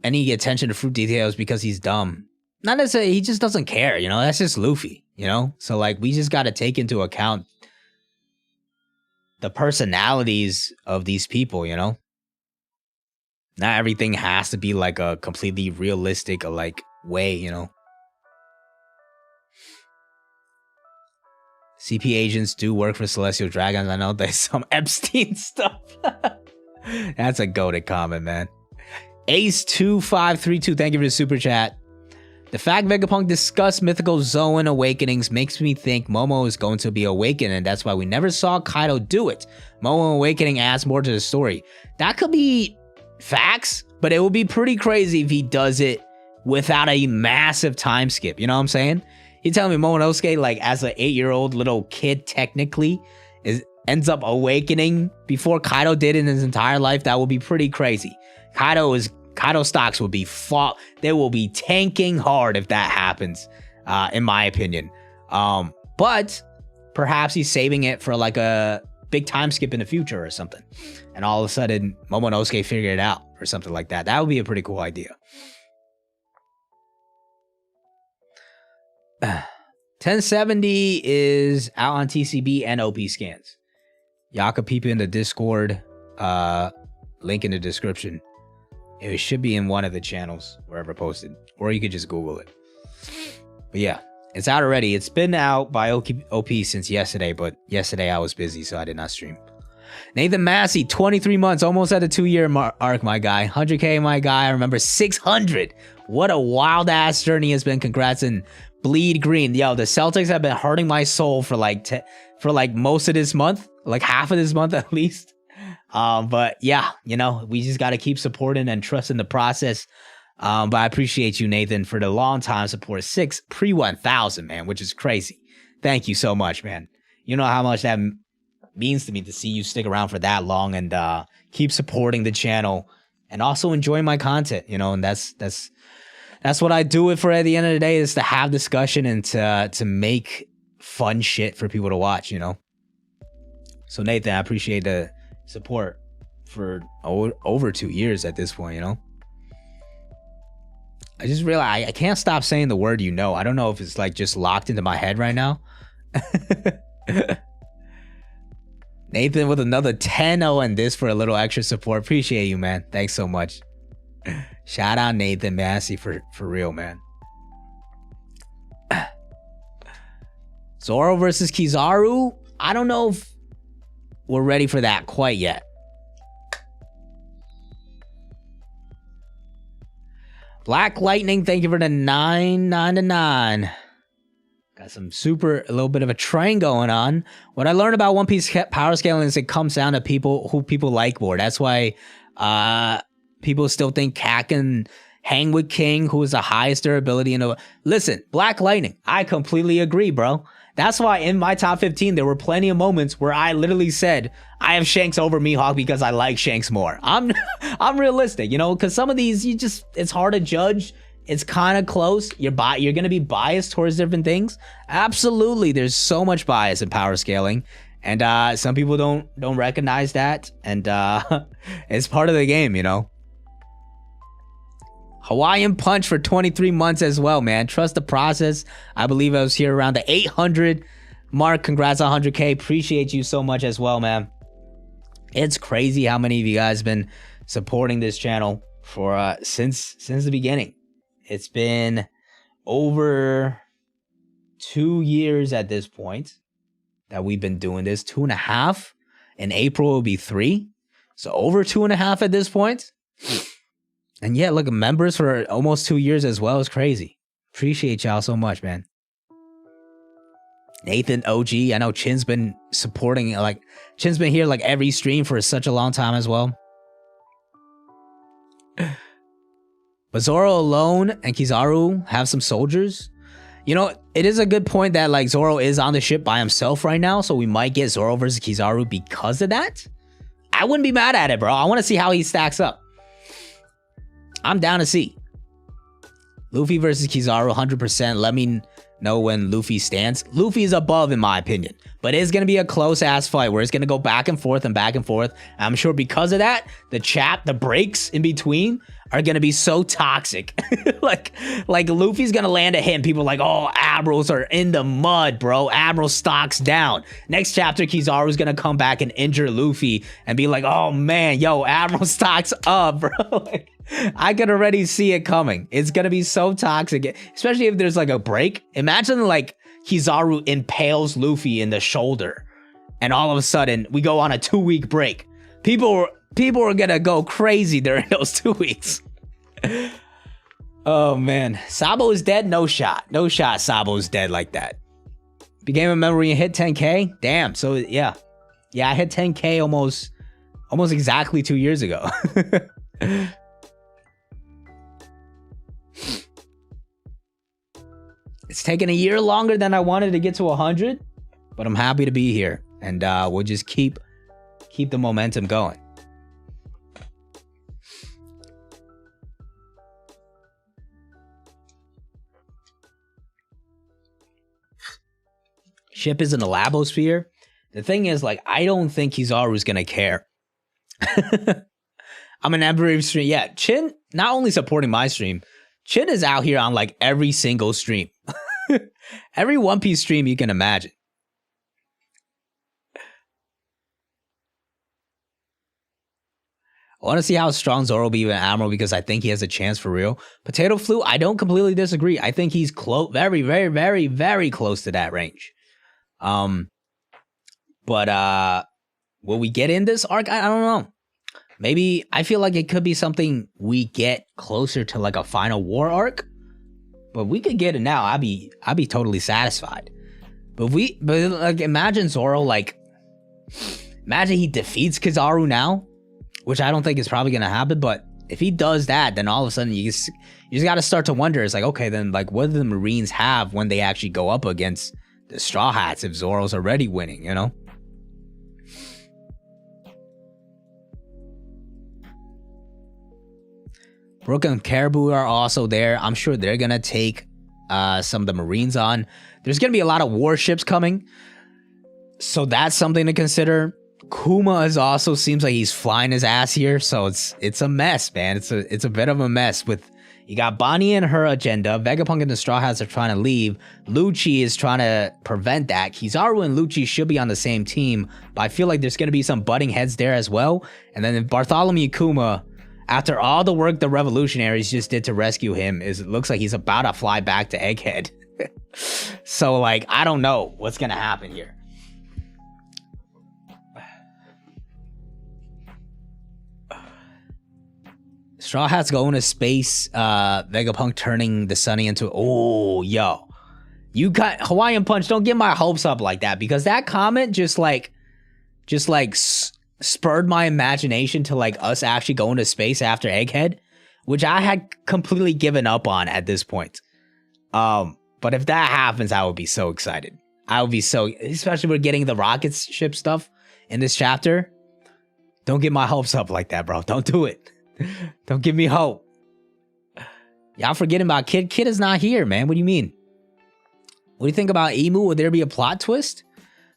any attention to fruit details because he's dumb. Not necessarily, he just doesn't care, you know? That's just Luffy, you know? So, like, we just got to take into account the personalities of these people, you know? Not everything has to be, like, a completely realistic, like, way, you know? CP agents do work for Celestial Dragons. I know there's some Epstein stuff. That's a goated comment, man. Ace2532, thank you for the super chat. The fact Vegapunk discussed mythical Zoan awakenings makes me think Momo is going to be awakened, and that's why we never saw Kaido do it. Momo awakening adds more to the story. That could be facts, but it would be pretty crazy if he does it without a massive time skip. You know what I'm saying? You telling me Momonosuke, like, as an 8-year-old little kid, technically, ends up awakening before Kaido did in his entire life? That would be pretty crazy. Kaido stocks will be they will be tanking hard if that happens, in my opinion. But perhaps he's saving it for like a big time skip in the future or something, and all of a sudden Momonosuke figured it out or something like that. That would be a pretty cool idea. 1070 is out on TCB and OP scans. Y'all can peep in the Discord, link in the description. It should be in one of the channels wherever posted, or you could just Google it. But yeah, it's out already. It's been out by OP since yesterday, but yesterday I was busy, so I did not stream. Nathan Massey, 23 months, almost at the 2-year arc, my guy. 100K, my guy. I remember 600. What a wild ass journey has been. Congrats, and bleed green. Yo, the Celtics have been hurting my soul for like most of this month, like half of this month at least. But yeah, you know, we just got to keep supporting and trusting the process. But I appreciate you, Nathan, for the long time support. 6 pre-1000, man, which is crazy. Thank you so much, man. You know how much that means to me to see you stick around for that long and keep supporting the channel and also enjoying my content, you know, and that's what I do it for at the end of the day, is to have discussion and to make fun shit for people to watch, you know? So Nathan, I appreciate the support for over 2 years at this point, you know? I just realized I can't stop saying the word, you know. I don't know if it's like just locked into my head right now. Nathan with another 10-0 and this for a little extra support. Appreciate you, man. Thanks so much. Shout out Nathan Massey for real, man. Zoro versus Kizaru. I don't know if we're ready for that quite yet. Black Lightning, thank you for the 9.99. Got some a little bit of a train going on. What I learned about One Piece power scaling is it comes down to who people like more. That's why people still think Cat can hang with King, who is the highest durability in the... Listen, Black Lightning, I completely agree, bro. That's why in my top 15, there were plenty of moments where I literally said, I have Shanks over Mihawk because I like Shanks more. I'm realistic, you know, because some of these, it's hard to judge. It's kind of close. You're going to be biased towards different things. Absolutely. There's so much bias in power scaling. And some people don't recognize that. And it's part of the game, you know. Hawaiian Punch for 23 months as well, man. Trust the process. I believe I was here around the 800 mark. Congrats on 100K. Appreciate you so much as well, man. It's crazy how many of you guys have been supporting this channel for since the beginning. It's been over 2 years at this point that we've been doing this. 2.5. In April will be 3. So over 2.5 at this point. And yeah, look, members for almost 2 years as well is crazy. Appreciate y'all so much, man. Nathan OG, I know Chin's been supporting, Chin's been here like every stream for such a long time as well. But Zoro alone and Kizaru have some soldiers. You know, it is a good point that like Zoro is on the ship by himself right now, so we might get Zoro versus Kizaru because of that. I wouldn't be mad at it, bro. I want to see how he stacks up. I'm down to see. Luffy versus Kizaru, 100%. Let me know when Luffy stands. Luffy is above, in my opinion. But it's going to be a close-ass fight where it's going to go back and forth and back and forth. And I'm sure because of that, the breaks in between are going to be so toxic. like Luffy's going to land a hit and people are like, oh, Admirals are in the mud, bro. Admiral stocks down. Next chapter, Kizaru's going to come back and injure Luffy and be like, oh, man, yo, Admiral stocks up, bro. Like, I could already see it coming. It's going to be so toxic, especially if there's like a break. Imagine like Kizaru impales Luffy in the shoulder and all of a sudden we go on a 2-week break. People are going to go crazy during those 2 weeks. Oh man, Sabo is dead. No shot. Sabo's dead like that. Became a member when you hit 10K. Damn. So yeah, I hit 10K almost exactly 2 years ago. It's taken a year longer than I wanted to get to 100, but I'm happy to be here, and we'll just keep the momentum going. Ship is in the Labosphere. The thing is, like, I don't think Kizaru's gonna care. I'm an every stream. Yeah, Chin not only supporting my stream, Chin is out here on like every single stream. Every One Piece stream you can imagine. I want to see how strong Zoro will be with Admiral because I think he has a chance for real. Potato Flute, I don't completely disagree. I think he's close, very, very, very, very close to that range. But will we get in this arc? I don't know. Maybe I feel like it could be something we get closer to like a final war arc. But we could get it now. I'd be totally satisfied. But like imagine Zoro imagine he defeats Kizaru now, which I don't think is probably gonna happen. But if he does that, then all of a sudden you just got to start to wonder. It's like, okay, then like what do the Marines have when they actually go up against the Straw Hats if Zoro's already winning? You know. Brook and Caribou are also there. I'm sure they're gonna take some of the Marines on. There's going to be a lot of warships coming, so that's something to consider. Kuma is also seems like he's flying his ass here, so it's a mess, man. It's a bit of a mess. With you got Bonnie and her agenda, Vegapunk and the Straw Hats are trying to leave. Lucci is trying to prevent that. Kizaru and Lucci should be on the same team, but I feel like there's going to be some butting heads there as well. And then Bartholomew Kuma, after all the work the revolutionaries just did to rescue him, it looks like he's about to fly back to Egghead. So, like, I don't know what's going to happen here. Straw Hats going to space. Vegapunk turning the Sunny into... Oh, yo. You got... Hawaiian Punch, don't get my hopes up like that, because that comment just spurred my imagination to, like, us actually going to space after Egghead, which I had completely given up on at this point. But if that happens, I would be so excited. I would be so... Especially with getting the rocket ship stuff in this chapter. Don't get my hopes up like that, bro. Don't do it. Don't give me hope. Y'all forgetting about Kid. Kid is not here, man. What do you mean? What do you think about Emu? Would there be a plot twist?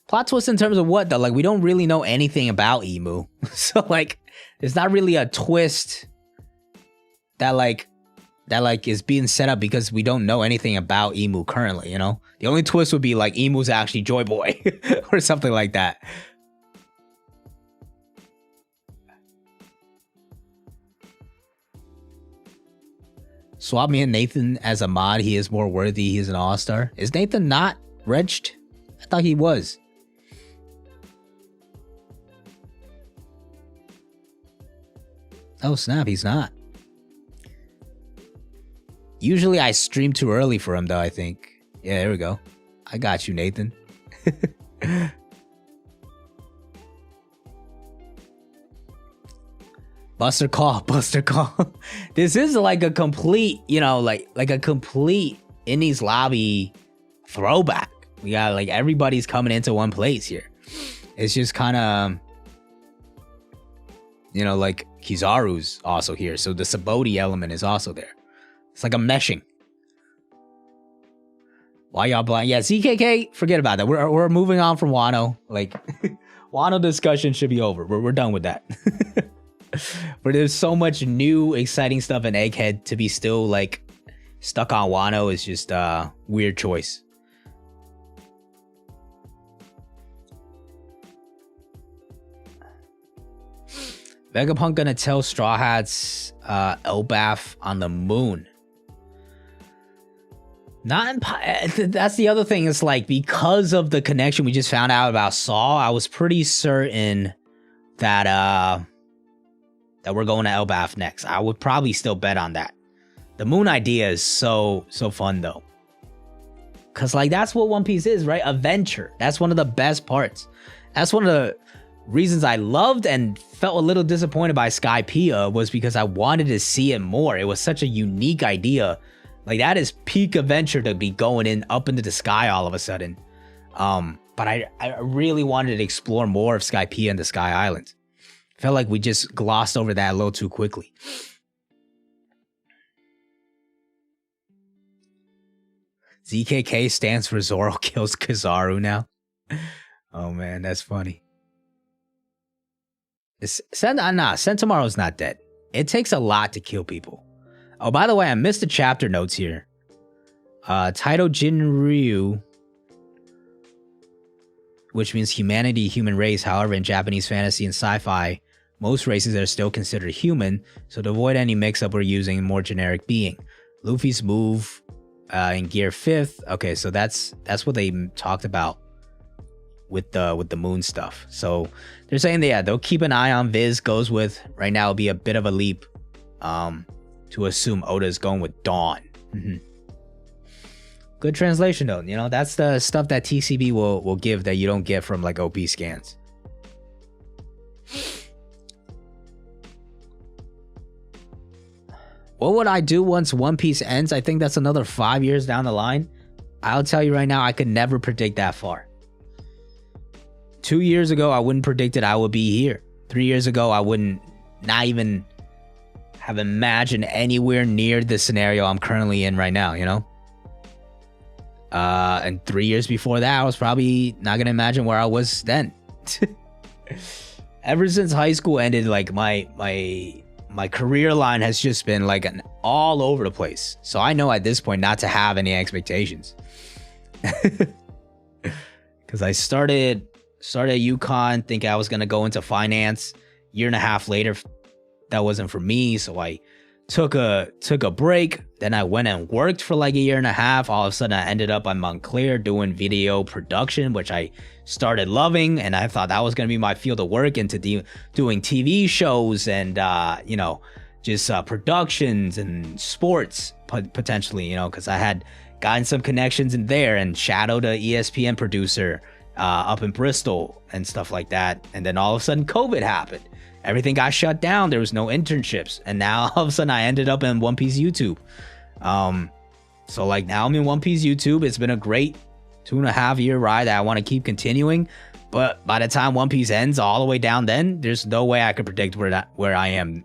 Plot twist in terms of what, though? Like, we don't really know anything about Emu. So, like, there's not really a twist that is being set up because we don't know anything about Emu currently, you know? The only twist would be, like, Emu's actually Joy Boy or something like that. Swap me and Nathan as a mod. He is more worthy. He is an all-star. Is Nathan not regged? I thought he was. Oh, snap. He's not. Usually I stream too early for him, though, I think. Yeah, there we go. I got you, Nathan. Buster Call. This is like a complete, you know, like a complete Indies Lobby throwback. We got like everybody's coming into one place here. It's just kind of, you know, like Kizaru's also here. So the Saboti element is also there. It's like a meshing. Why y'all blind? Yeah, ZKK, forget about that. We're moving on from Wano. Like, Wano discussion should be over. We're done with that. But there's so much new, exciting stuff in Egghead to be still, like, stuck on Wano is just a weird choice. Vegapunk gonna tell Straw Hats Elbaf on the moon. Not in... That's the other thing. It's like, because of the connection we just found out about Saw, I was pretty certain that that we're going to Elbaf next. I would probably still bet on that. The moon idea is so fun, though. Because, like, that's what One Piece is, right? Adventure. That's one of the best parts. That's one of the reasons I loved and felt a little disappointed by Skypiea, was because I wanted to see it more. It was such a unique idea. Like, that is peak adventure to be going in up into the sky all of a sudden. But I really wanted to explore more of Skypiea and the Sky Islands. Felt like we just glossed over that a little too quickly. ZKK stands for Zoro kills Kizaru now. Oh man, that's funny. Sentomaru's not dead. It takes a lot to kill people. Oh, by the way, I missed the chapter notes here. Taito Jinryu, which means humanity, human race. However, in Japanese fantasy and sci-fi, most races are still considered human, so to avoid any mix-up, we're using a more generic being. Luffy's move in Gear 5th. Okay, so that's what they talked about with the moon stuff. So they're saying that, yeah, they'll keep an eye on Viz goes with. Right now, it'll be a bit of a leap to assume Oda's going with Dawn. Good translation, though. You know, that's the stuff that TCB will give that you don't get from, like, OP scans. What would I do once One Piece ends? I think that's another 5 years down the line. I'll tell you right now, I could never predict that far. 2 years ago, I wouldn't predict it I would be here. 3 years ago, I wouldn't not even have imagined anywhere near the scenario I'm currently in right now, you know? And 3 years before that, I was probably not gonna imagine where I was then. Ever since high school ended, like my career line has just been like an all over the place. So I know at this point not to have any expectations. Because I started at UConn thinking I was gonna go into finance. Year and a half later, that wasn't for me, so I took a break. Then I went and worked for like a year and a half. All of a sudden, I ended up at Montclair doing video production, which I started loving, and I thought that was gonna be my field of work, into doing TV shows and just productions and sports potentially, because I had gotten some connections in there and shadowed a ESPN producer up in Bristol and stuff like that. And then all of a sudden COVID happened. Everything got shut down. There was no internships. And now all of a sudden I ended up in One Piece YouTube. So like now I'm in One Piece YouTube. It's been a great 2.5 year ride that I want to keep continuing. But by the time One Piece ends all the way down, then there's no way I could predict where I am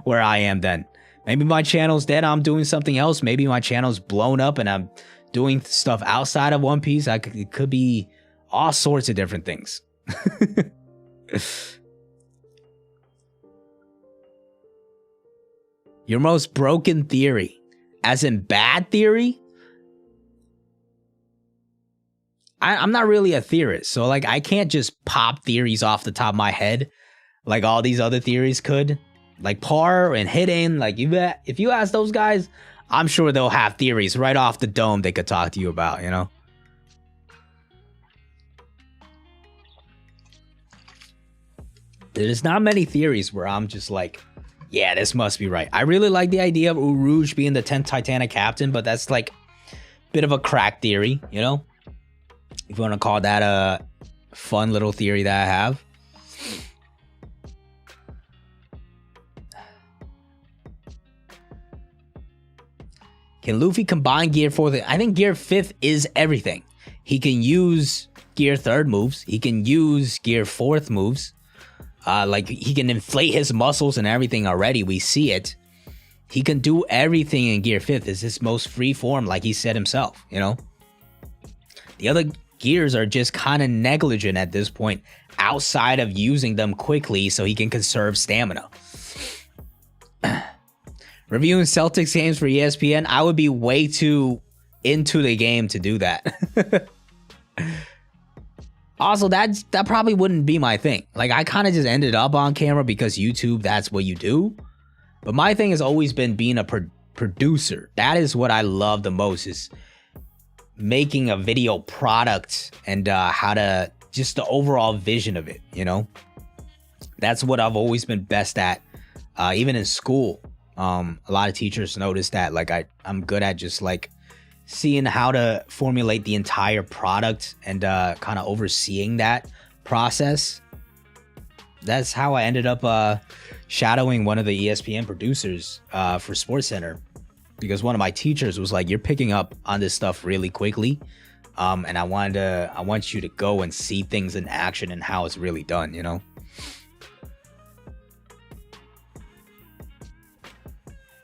where I am then. Maybe my channel's dead. I'm doing something else. Maybe my channel's blown up and I'm doing stuff outside of One Piece. It could be all sorts of different things. Your most broken theory, as in bad theory? I'm not really a theorist, so like I can't just pop theories off the top of my head like all these other theories could. Like Par and Hidden, like if you ask those guys, I'm sure they'll have theories right off the dome they could talk to you about, There's not many theories where I'm just like, yeah, this must be right. I really like the idea of Urouge being the 10th Titanic captain, but that's like a bit of a crack theory, If you want to call that a fun little theory that I have. Can Luffy combine Gear 4th? I think Gear 5th is everything. He can use Gear 3rd moves. He can use Gear 4th moves. Like he can inflate his muscles and everything already. We see it. He can do everything in Gear 5th. It's his most free form, like he said himself, The other gears are just kind of negligent at this point, outside of using them quickly so he can conserve stamina. Reviewing Celtics games for ESPN, I would be way too into the game to do that. Also, that probably wouldn't be my thing. Like, I kind of just ended up on camera because YouTube, that's what you do. But my thing has always been being a producer. That is what I love the most, is making a video product and just the overall vision of it, That's what I've always been best at, even in school. A lot of teachers notice that, like, I'm good at just like seeing how to formulate the entire product and kind of overseeing that process. That's how I ended up shadowing one of the ESPN producers for SportsCenter, because one of my teachers was like, "You're picking up on this stuff really quickly, and I want you to go and see things in action and how it's really done,"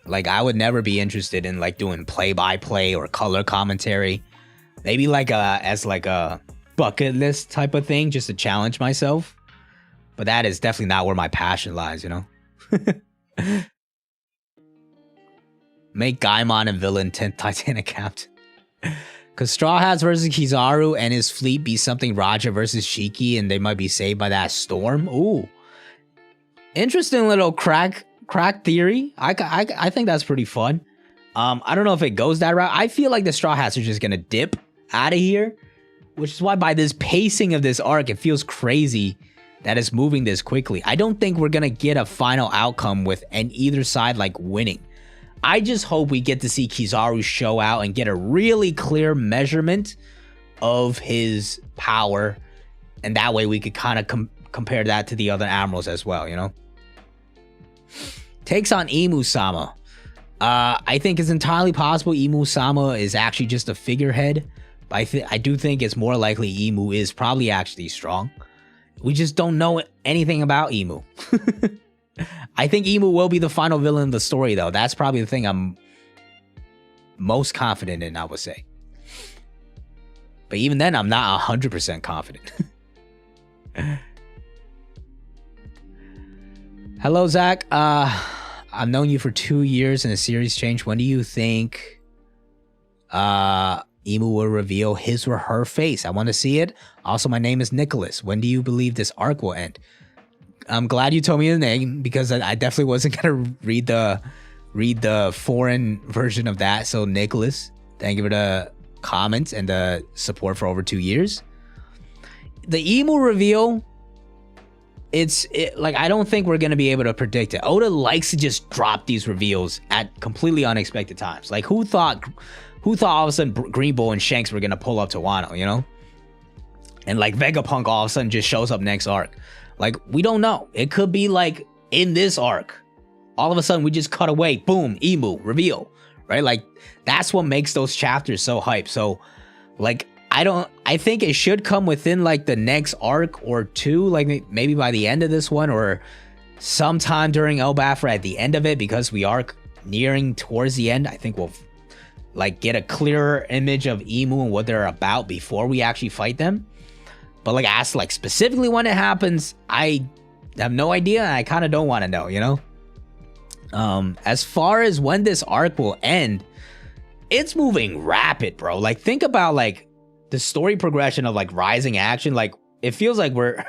Like, I would never be interested in like doing play-by-play or color commentary. Maybe like as a bucket list type of thing, just to challenge myself. But that is definitely not where my passion lies, Make Gaimon and villain 10th Titanic captain. Could Straw Hats versus Kizaru and his fleet be something Raja versus Shiki, and they might be saved by that storm? Ooh. Interesting little crack theory. I think that's pretty fun. I don't know if it goes that route. I feel like the Straw Hats are just gonna dip out of here, which is why by this pacing of this arc, it feels crazy that it's moving this quickly. I don't think we're gonna get a final outcome with either side like winning. I just hope we get to see Kizaru show out and get a really clear measurement of his power, and that way we could kind of compare that to the other admirals as well, Takes on Imu-sama. I think it's entirely possible Imu-sama is actually just a figurehead, but I do think it's more likely Imu is probably actually strong. We just don't know anything about Imu. I think Imu will be the final villain of the story, though. That's probably the thing I'm most confident in, I would say. But even then, I'm not 100% confident. Hello, Zach. I've known you for 2 years and the series changed. When do you think Emu will reveal his or her face? I want to see it. Also, my name is Nicholas. When do you believe this arc will end? I'm glad you told me the name, because I definitely wasn't gonna read the foreign version of that. So Nicholas, thank you for the comments and the support for over 2 years. The Emu reveal, like, I don't think we're gonna be able to predict it. Oda likes to just drop these reveals at completely unexpected times. Like, who thought all of a sudden Green Bull and Shanks were gonna pull up to Wano, you know? And like Vegapunk all of a sudden just shows up next arc. Like, we don't know. It could be like in this arc, all of a sudden we just cut away, boom, Emu reveal, right? Like, that's what makes those chapters so hype. So like, I think it should come within like the next arc or two, like maybe by the end of this one or sometime during Elbaf or at the end of it, because we are nearing towards the end. I think we'll like get a clearer image of Emu and what they're about before we actually fight them. But like, as like specifically when it happens, I have no idea. I kind of don't want to know, you know? As far as when this arc will end, it's moving rapid, bro. Like, think about like the story progression of like Rising Action. Like, it feels like we're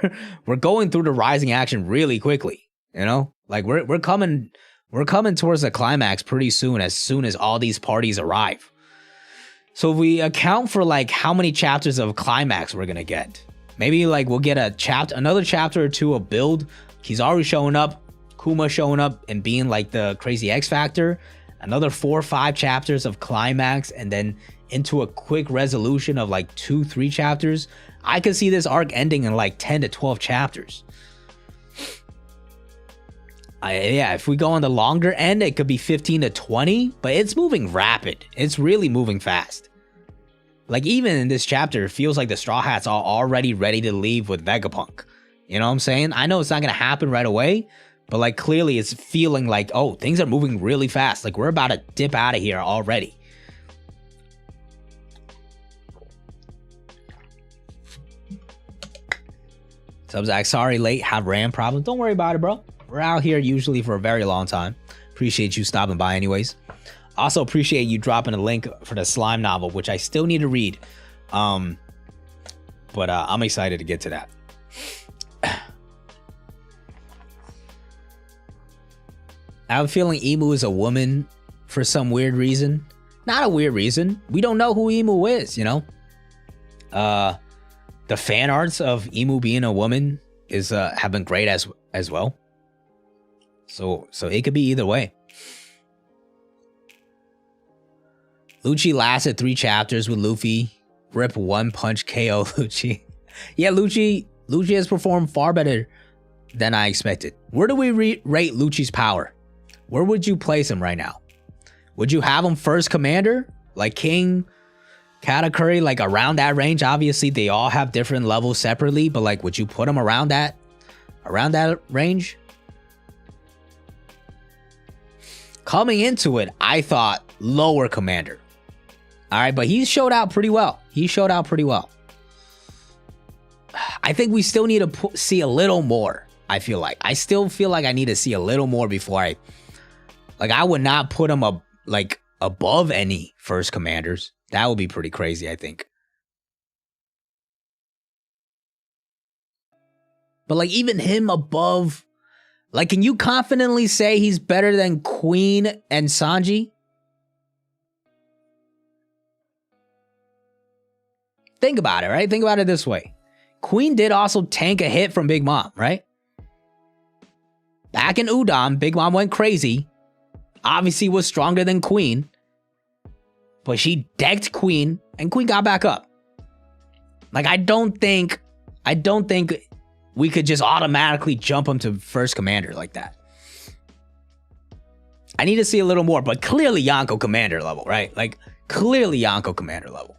going through the Rising Action really quickly, you know? Like, we're coming towards the climax pretty soon as all these parties arrive. So if we account for like how many chapters of climax we're gonna get, maybe like we'll get another chapter or two of build. Kizaru showing up, Kuma showing up and being like the crazy X Factor, another 4 or 5 chapters of climax, and then into a quick resolution of like 2-3 chapters. I could see this arc ending in like 10 to 12 chapters. Yeah, if we go on the longer end, it could be 15 to 20, but it's moving rapid. It's really moving fast. Like, even in this chapter, it feels like the Straw Hats are already ready to leave with Vegapunk. You know what I'm saying? I know it's not going to happen right away, but like, clearly it's feeling like, oh, things are moving really fast. Like, we're about to dip out of here already. Subzac, sorry, late, have RAM problems. Don't worry about it, bro. We're out here usually for a very long time. Appreciate you stopping by anyways. Also appreciate you dropping a link for the slime novel, which I still need to read. But I'm excited to get to that. I have a feeling Emu is a woman for some weird reason. Not a weird reason. We don't know who Emu is, you know? The fan arts of Emu being a woman have been great as well. So it could be either way. Lucci lasted 3 chapters with Luffy. Rip one punch KO Lucci. Yeah, Lucci has performed far better than I expected. Where do we rate Lucci's power? Where would you place him right now? Would you have him first commander? Like King, Katakuri, like around that range? Obviously, they all have different levels separately, but like, would you put him around that range? Coming into it, I thought lower commander. All right, but he showed out pretty well. I think we still need to see a little more, I feel like. I still feel like I need to see a little more before I would not put him up, like, above any first commanders. That would be pretty crazy, I think. But, like, even him above, like, can you confidently say he's better than Queen and Sanji? Think about it, right? Think about it this way. Queen did also tank a hit from Big Mom, right? Back in Udon, Big Mom went crazy. Obviously was stronger than Queen. But she decked Queen, and Queen got back up. Like, I don't think we could just automatically jump him to first commander like that. I need to see a little more, but clearly Yonko commander level, right? Like, clearly Yonko commander level.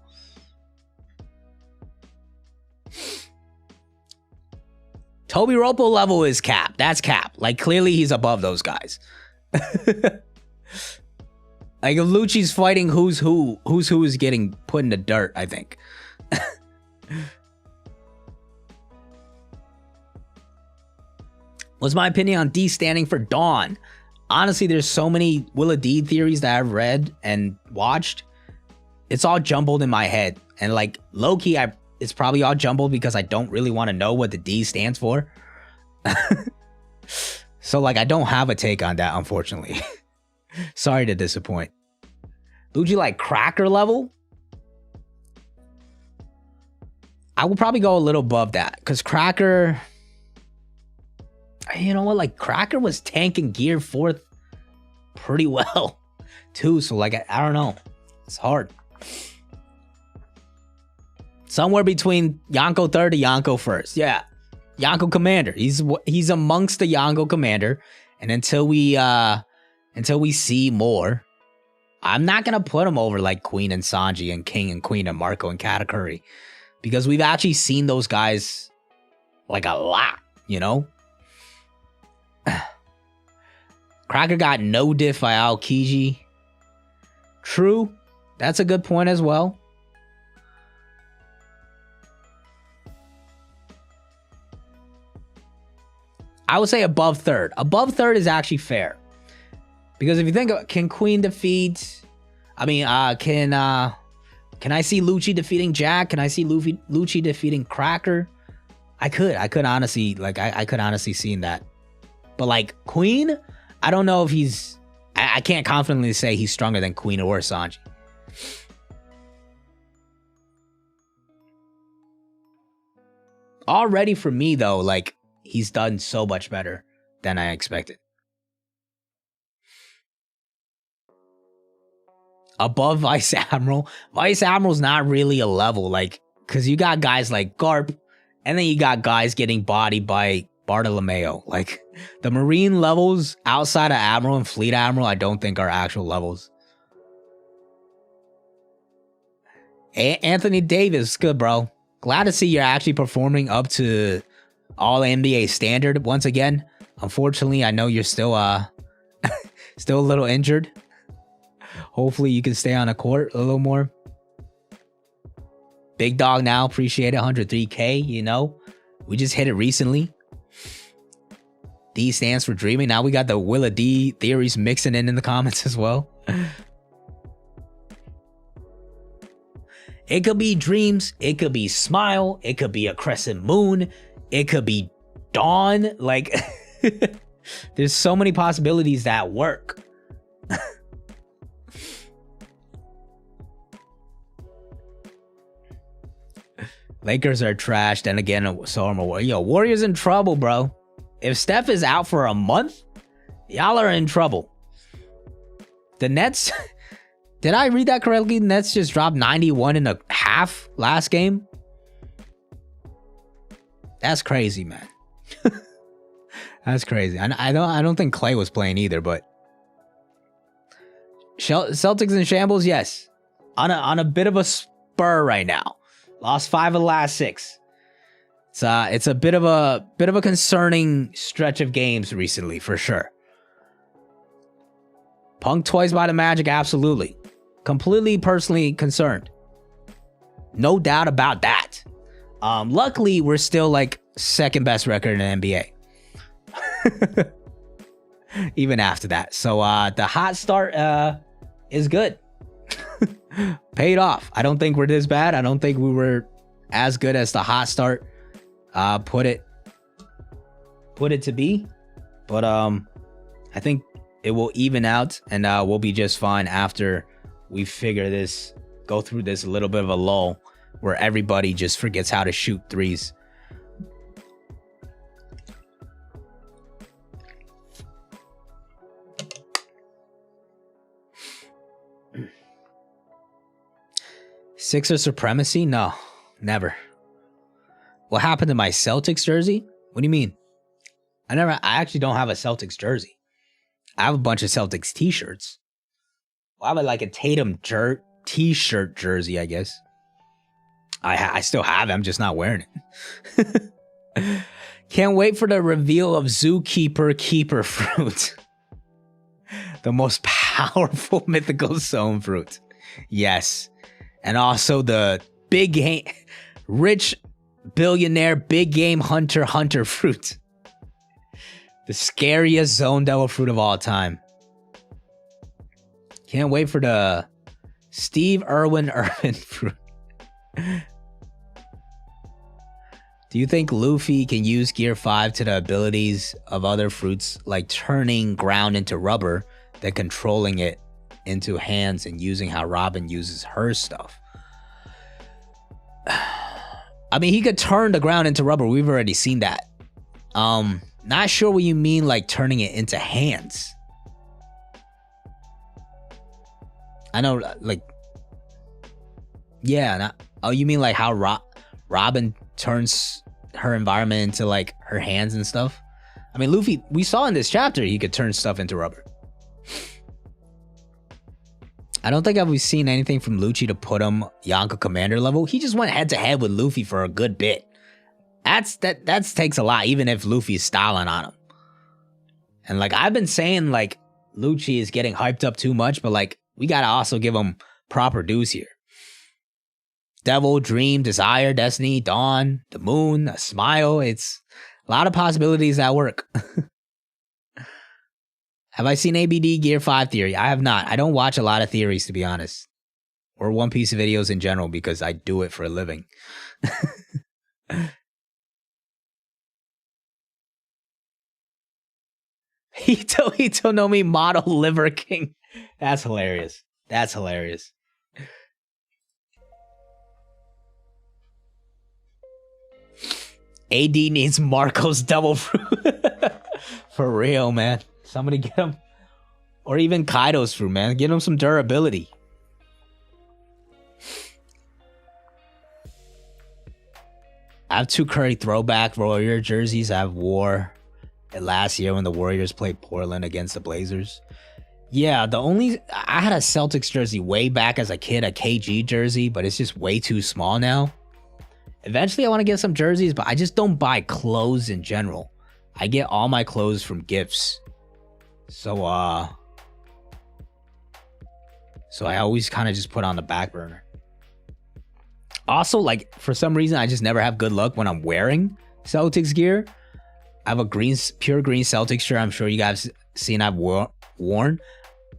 Toby Ropo level is cap. That's cap. Like, clearly he's above those guys. Like, if Lucci's fighting who's who is getting put in the dirt, I think. What's my opinion on D standing for Dawn? Honestly, there's so many Willa D theories that I've read and watched. It's all jumbled in my head. And like low-key, it's probably all jumbled because I don't really want to know what the D stands for. So like I don't have a take on that, unfortunately. Sorry to disappoint. Lucci like cracker level? I will probably go a little above that because Cracker, you know what, like Cracker was tanking gear 4th pretty well too. So like, I don't know. It's hard. Somewhere between Yonko 3rd to Yonko 1st. Yeah. Yonko Commander. He's amongst the Yonko Commander. And until we see more, I'm not going to put him over like Queen and Sanji and King and Queen and Marco and Katakuri. Because we've actually seen those guys like a lot, you know? Cracker got no diff by Aokiji. True. That's a good point as well. I would say above 3rd. Above 3rd is actually fair. Because if you think of, can Queen defeat... Can I see Lucci defeating Jack? Can I see Lucci defeating Cracker? I could honestly, like, I could honestly see that. But like Queen, I don't know if he's, I can't confidently say he's stronger than Queen or Sanji. Already for me though, like he's done so much better than I expected. Above Vice Admiral. Vice Admiral's not really a level, like, because you got guys like Garp, and then you got guys getting bodied by Bartolomeo. Like, the Marine levels outside of Admiral and Fleet Admiral, I don't think are actual levels. Anthony Davis, good, bro. Glad to see you're actually performing up to all NBA standard once again. Unfortunately, I know you're still still a little injured. Hopefully you can stay on the court a little more. Big dog now, appreciate it. 103K, you know. We just hit it recently. D stands for dreaming. Now we got the Willa D theories mixing in the comments as well. It could be dreams. It could be smile. It could be a crescent moon. It could be dawn. Like, there's so many possibilities that work. Lakers are trash. Then again, so are Warriors in trouble, bro. If Steph is out for a month, y'all are in trouble. The Nets, did I read that correctly? The Nets just dropped 91.5 last game. That's crazy, man. That's crazy. I don't think Clay was playing either, but Celtics in shambles, yes. On a bit of a spur right now. Lost 5 of the last 6. It's a bit of a concerning stretch of games recently, for sure. Punk twice by the Magic, absolutely. Completely personally concerned. No doubt about that. Luckily, we're still like second best record in the NBA. Even after that. So the hot start is good. Paid off. I don't think we're this bad. I don't think we were as good as the hot start put it to be. But I think it will even out, and we'll be just fine after we go through this a little bit of a lull where everybody just forgets how to shoot threes. Sixer supremacy? No, never. What happened to my Celtics jersey? What do you mean? I actually don't have a Celtics jersey. I have a bunch of Celtics t-shirts. Well, I have like a Tatum t-shirt jersey, I guess. I still have it. I'm just not wearing it. Can't wait for the reveal of Zookeeper Keeper Fruit. The most powerful mythical zone fruit. Yes. And also the big game, rich billionaire, big game hunter fruit. The scariest zone devil fruit of all time. Can't wait for the Steve Irwin fruit. Do you think Luffy can use Gear 5 to the abilities of other fruits, like turning ground into rubber, then controlling it into hands and using how Robin uses her stuff? I mean, he could turn the ground into rubber. We've already seen that. Not sure what you mean, like turning it into hands. I know, like, yeah. Oh, you mean like how Robin turns her environment into like her hands and stuff? I mean, Luffy, we saw in this chapter he could turn stuff into rubber. I don't think I've seen anything from Lucci to put him Yonko Commander level. He just went head to head with Luffy for a good bit. That takes a lot, even if Luffy's styling on him. And like I've been saying, like Lucci is getting hyped up too much, but like we gotta also give him proper dues here. Devil, Dream, Desire, Destiny, Dawn, the Moon, a Smile. It's a lot of possibilities at work. Have I seen ABD Gear 5 theory? I have not. I don't watch a lot of theories, to be honest. Or One Piece videos in general, because I do it for a living. Hito no Mi model Liver King. That's hilarious. That's hilarious. AD needs Marco's double fruit. For real, man. Somebody get him. Or even Kaido's fruit, man. Get him some durability. I have 2 Curry throwback Warrior jerseys. I have wore it last year when the Warriors played Portland against the Blazers. Yeah, I had a Celtics jersey way back as a kid, a KG jersey, but it's just way too small now. Eventually I want to get some jerseys, but I just don't buy clothes in general. I get all my clothes from gifts. So I always kind of just put on the back burner. Also, like, for some reason, I just never have good luck when I'm wearing Celtics gear. I have a pure green Celtics shirt. I'm sure you guys have seen I've worn.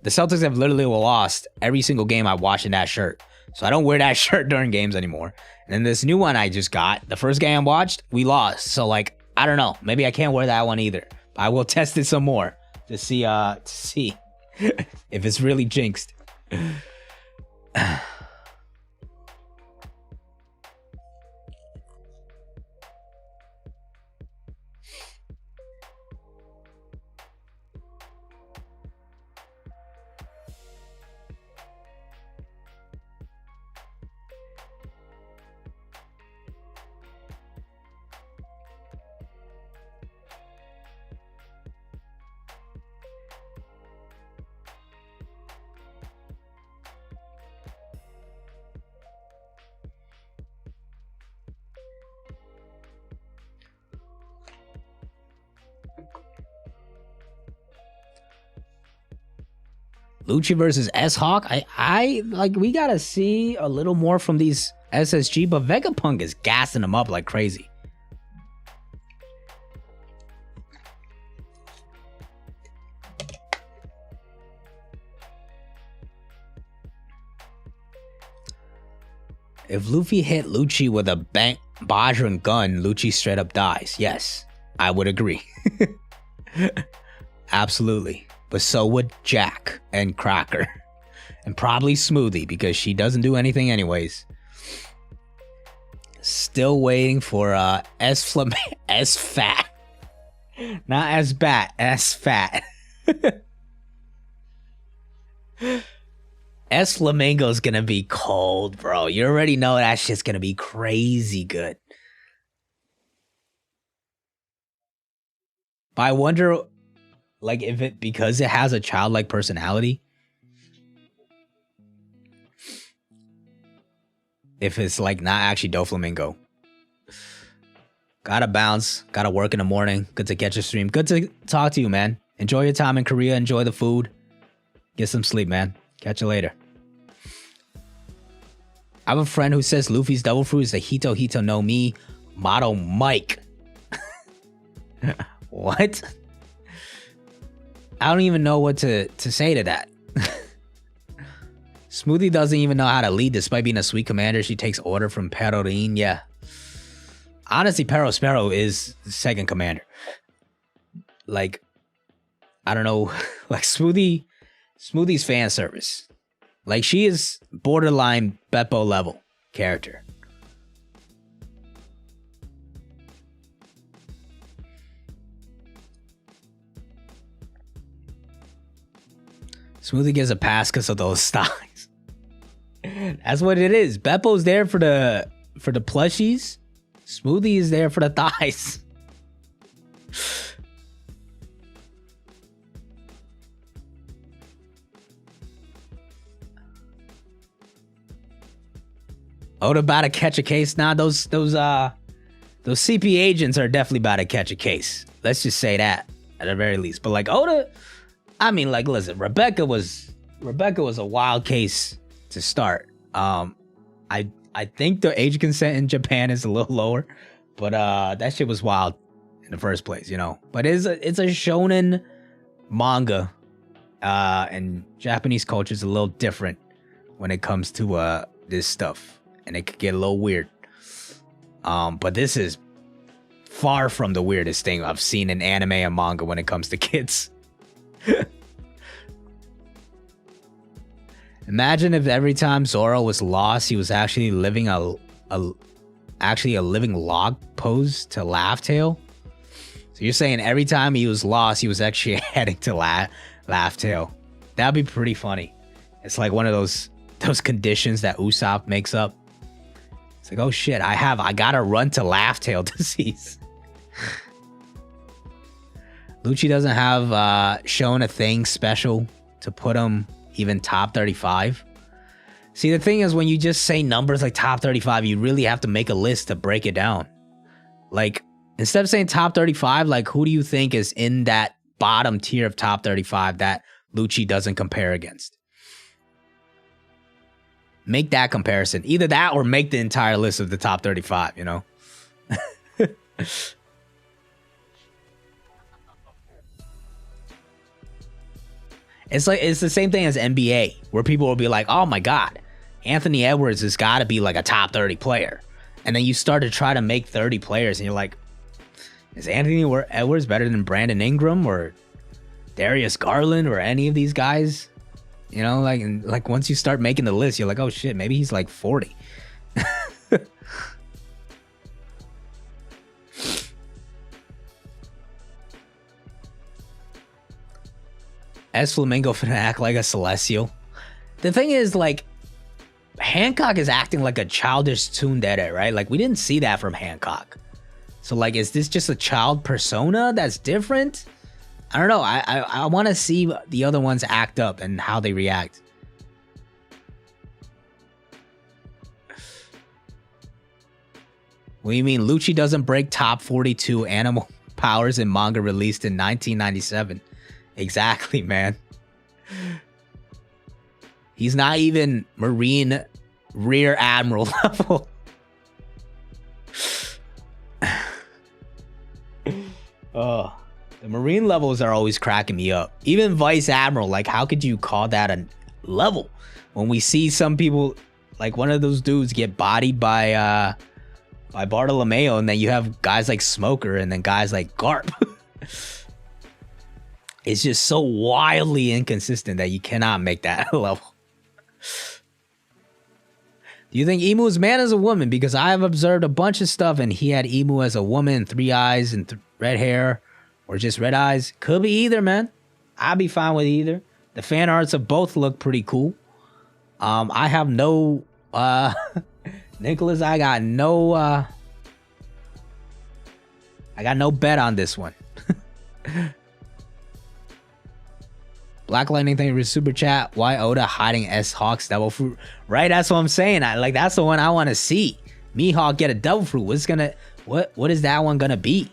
The Celtics have literally lost every single game I watch in that shirt. So I don't wear that shirt during games anymore. And then this new one I just got, the first game I watched, we lost. So like, I don't know. Maybe I can't wear that one either. But I will test it some more to see if it's really jinxed. Lucci versus S-Hawk. I like, we gotta see a little more from these SSG, but VEGAPUNK is gassing them up like crazy. If Luffy hit Lucci with a Bajran gun, Lucci straight up dies. Yes, I would agree. Absolutely. But so would Jack and Cracker. And probably Smoothie, because she doesn't do anything anyways. Still waiting for S-Fat. Not S-Bat, S-Fat. S-Flamingo's gonna be cold, bro. You already know that shit's gonna be crazy good. But I wonder, like, if it, because it has a childlike personality, if it's like not actually Doflamingo. Gotta bounce, gotta work in the morning. Good to catch a stream. Good to talk to you, man. Enjoy your time in Korea. Enjoy the food. Get some sleep, man. Catch you later. I have a friend who says Luffy's devil fruit is the Hito Hito no Mi Motto Mike. What? I don't even know what to say to that. Smoothie doesn't even know how to lead despite being a sweet commander. She takes order from Perorin. Yeah. Honestly, Pero Sparrow is the second commander. Like, I don't know. Like, Smoothie's fan service. Like, she is borderline Beppo level character. Smoothie gives a pass because of those thighs. That's what it is. Beppo's there for the plushies. Smoothie is there for the thighs. Oda about to catch a case. Nah, those CP agents are definitely about to catch a case. Let's just say that at the very least. But like Oda, I mean, like, listen, Rebecca was a wild case to start. I think the age consent in Japan is a little lower, but that shit was wild in the first place, you know. But it's a shonen manga, and Japanese culture is a little different when it comes to this stuff, and it could get a little weird. But this is far from the weirdest thing I've seen in anime and manga when it comes to kids. Imagine if every time Zoro was lost, he was actually living a living log pose to Laugh Tale. So you're saying every time he was lost, he was actually heading to Laugh Tale. That'd be pretty funny. It's like one of those conditions that Usopp makes up. It's like, oh shit, I gotta run to Laugh Tale disease. Lucci doesn't have shown a thing special to put him even top 35. See, the thing is, when you just say numbers like top 35, you really have to make a list to break it down. Like, instead of saying top 35, like, who do you think is in that bottom tier of top 35 that Lucci doesn't compare against? Make that comparison. Either that or make the entire list of the top 35, you know? It's the same thing as NBA, where people will be like, oh my God, Anthony Edwards has got to be like a top 30 player. And then you start to try to make 30 players and you're like, is Anthony Edwards better than Brandon Ingram or Darius Garland or any of these guys? You know, like once you start making the list, you're like, oh shit, maybe he's like 40. S Flamingo finna act like a Celestial. The thing is, like, Hancock is acting like a childish tsundere, right? Like, we didn't see that from Hancock. So, like, is this just a child persona that's different? I don't know. I want to see the other ones act up and how they react. What do you mean? Lucci doesn't break top 42 animal powers in manga released in 1997. Exactly, man. He's not even Marine Rear Admiral level. Oh, the Marine levels are always cracking me up. Even Vice Admiral, like, how could you call that a level? When we see some people, like one of those dudes, get bodied by Bartolomeo, and then you have guys like Smoker and then guys like Garp. It's just so wildly inconsistent that you cannot make that level. Do you think Emu is man as a woman? Because I have observed a bunch of stuff and he had Emu as a woman, 3 eyes and red hair, or just red eyes. Could be either, man. I'd be fine with either. The fan arts of both look pretty cool. I have no Nicholas, I got no bet on this one. Black Lightning, thank you for super chat. Why Oda hiding S Hawk's devil fruit? Right, that's what I'm saying. That's the one I want to see. Mihawk get a devil fruit. What is that one gonna be?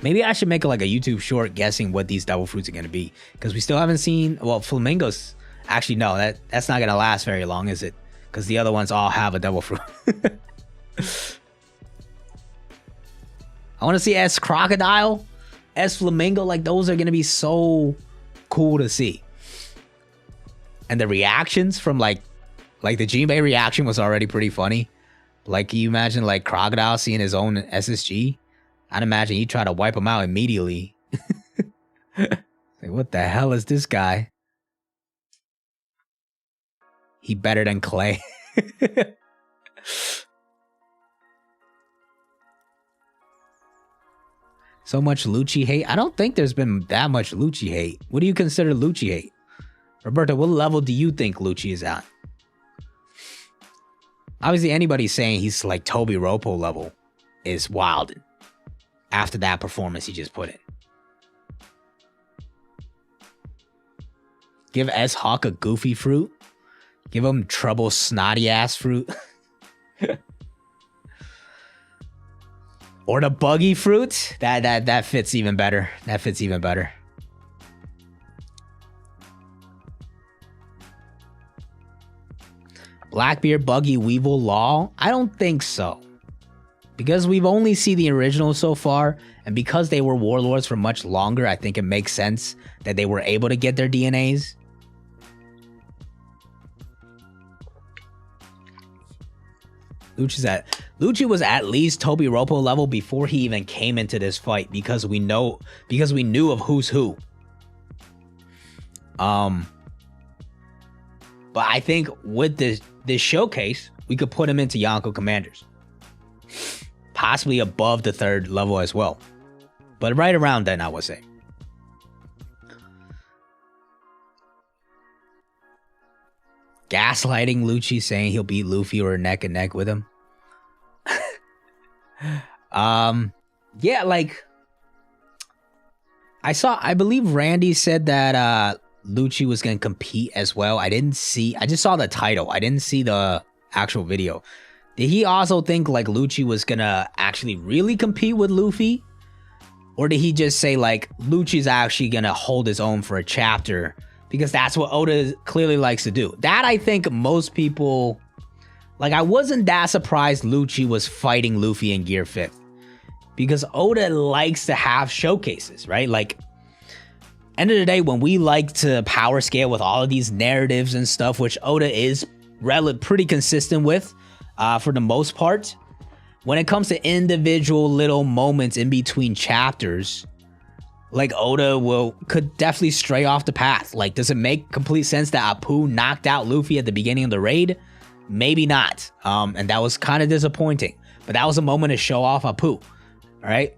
Maybe I should make like a YouTube short guessing what these devil fruits are gonna be, because we still haven't seen. Well, flamingos. Actually, no. That's not gonna last very long, is it? because the other ones all have a devil fruit. I want to see S Crocodile, S Flamingo. Like, those are going to be so cool to see. And the reactions from like the Jinbei reaction was already pretty funny. Like, can you imagine like Crocodile seeing his own SSG? I'd imagine he'd try to wipe him out immediately. Like, what the hell is this guy? He better than Clay. So much Lucci hate. I don't think there's been that much Lucci hate. What do you consider Lucci hate? Roberto, what level do you think Lucci is at? Obviously, anybody saying he's like Toby Ropo level is wild after that performance he just put in. Give S Hawk a goofy fruit. Give him trouble snotty ass fruit. Or the buggy fruit. That fits even better. That fits even better. Blackbeard, Buggy, Weevil, Law? I don't think so. Because we've only seen the original so far, and because they were warlords for much longer, I think it makes sense that they were able to get their DNAs. Lucci was at least Toby Ropo level before he even came into this fight, because we knew of who's who. But I think with this showcase, we could put him into Yonko Commanders. Possibly above the 3rd level as well. But right around then, I would say. Gaslighting Lucci, saying he'll beat Luffy or neck and neck with him. Yeah, like I believe Randy said that Lucci was gonna compete as well. I just saw the title. I didn't see the actual video. Did he also think like Lucci was gonna actually really compete with Luffy? Or did he just say like Lucci's actually gonna hold his own for a chapter? Because that's what Oda clearly likes to do. That, I think most people... Like, I wasn't that surprised Lucci was fighting Luffy in Gear 5th. Because Oda likes to have showcases, right? Like, end of the day, when we like to power scale with all of these narratives and stuff, which Oda is pretty consistent with, for the most part, when it comes to individual little moments in between chapters... Like, Oda could definitely stray off the path. Like, does it make complete sense that Apu knocked out Luffy at the beginning of the raid? Maybe not. And that was kind of disappointing. But that was a moment to show off Apu. Alright?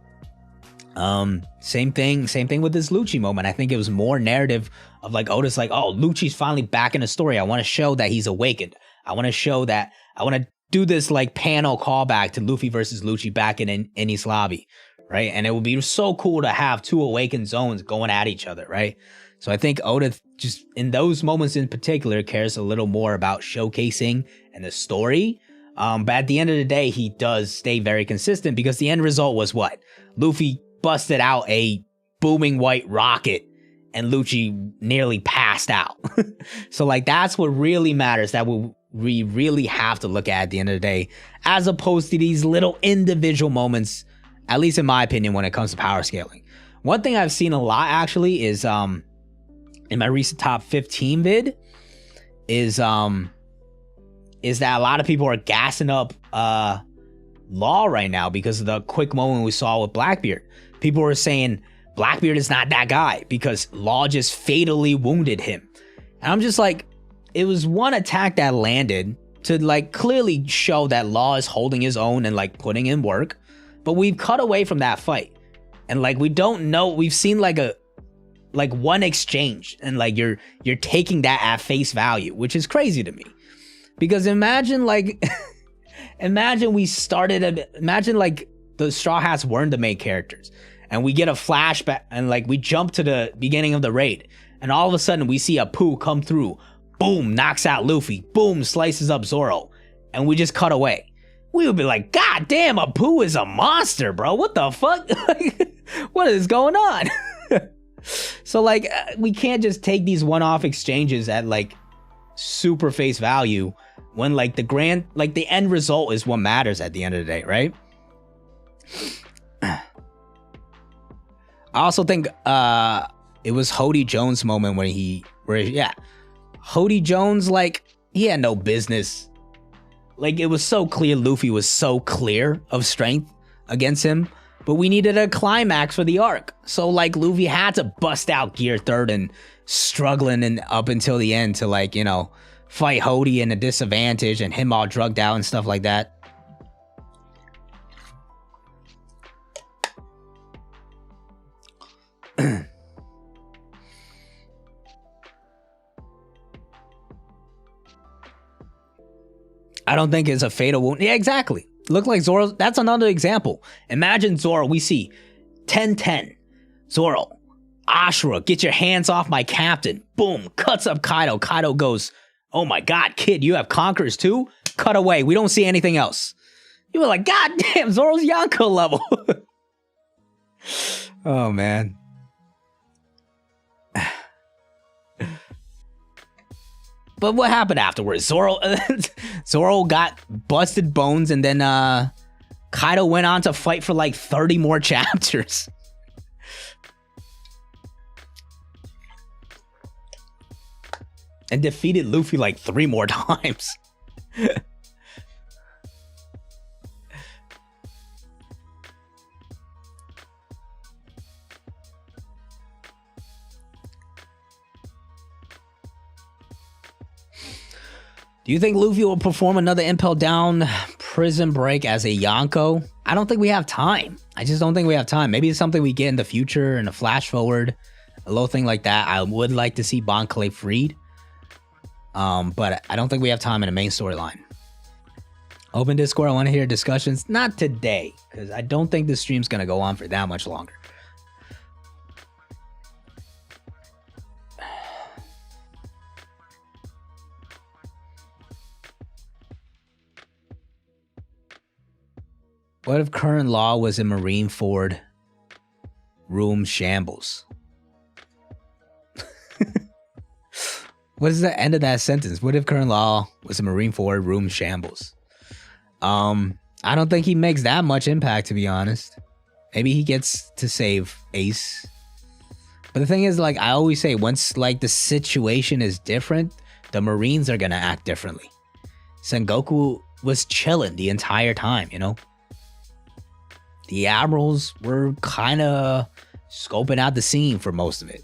Same thing with this Lucci moment. I think it was more narrative of like, Oda's like, oh, Lucci's finally back in the story. I want to show that he's awakened. I want to do this like panel callback to Luffy versus Lucci back in Enies Lobby. Right? And it would be so cool to have 2 awakened zones going at each other, right? So I think Oda just, in those moments in particular, cares a little more about showcasing and the story. But at the end of the day, he does stay very consistent, because the end result was what? Luffy busted out a booming white rocket and Lucci nearly passed out. So like, that's what really matters, that we really have to look at the end of the day, as opposed to these little individual moments. At least in my opinion, when it comes to power scaling. One thing I've seen a lot actually is in my recent top 15 vid is that a lot of people are gassing up Law right now because of the quick moment we saw with Blackbeard. People were saying Blackbeard is not that guy because Law just fatally wounded him. And I'm just like, it was one attack that landed to like clearly show that Law is holding his own and like putting in work. But we've cut away from that fight. And like, we don't know, we've seen like one exchange, and like you're taking that at face value, which is crazy to me. Because imagine like, imagine like the Straw Hats weren't the main characters, and we get a flashback and like we jump to the beginning of the raid, and all of a sudden we see Apu come through, boom, knocks out Luffy, boom, slices up Zoro, and we just cut away. We would be like, God damn, Apu is a monster, bro. What the fuck? What is going on? So like, we can't just take these one-off exchanges at like super face value when like the end result is what matters at the end of the day, right? I also think it was Hody Jones' moment where Hody Jones, like, he had no business. Like, it was so clear Luffy was so clear of strength against him, but we needed a climax for the arc. So, like, Luffy had to bust out Gear 3rd and struggling and up until the end to, like, you know, fight Hody in a disadvantage and him all drugged out and stuff like that. I don't think it's a fatal wound. Yeah, exactly. Look like Zoro. That's another example. Imagine Zoro. We see 10-10. Zoro, Ashura, get your hands off my captain. Boom. Cuts up Kaido. Kaido goes, oh my God, kid, you have conquerors too? Cut away. We don't see anything else. You were like, God damn, Zoro's Yonko level. Oh, man. But what happened afterwards? Zoro got busted bones, and then Kaido went on to fight for like 30 more chapters. And defeated Luffy like 3 more times. Do you think Luffy will perform another Impel Down prison break as a Yonko? I don't think we have time. I just don't think we have time. Maybe it's something we get in the future, in a flash forward, a little thing like that. I would like to see Bon Clay freed. But I don't think we have time in the main storyline. Open Discord, I want to hear discussions. Not today, because I don't think this stream's going to go on for that much longer. What if current law was in Marineford room shambles? What is the end of that sentence? What if current law was in Marineford room shambles? I don't think he makes that much impact, to be honest. Maybe he gets to save Ace. But the thing is, like I always say, once like the situation is different, the Marines are gonna act differently. Sengoku was chilling the entire time, you know? The admirals were kind of scoping out the scene for most of it.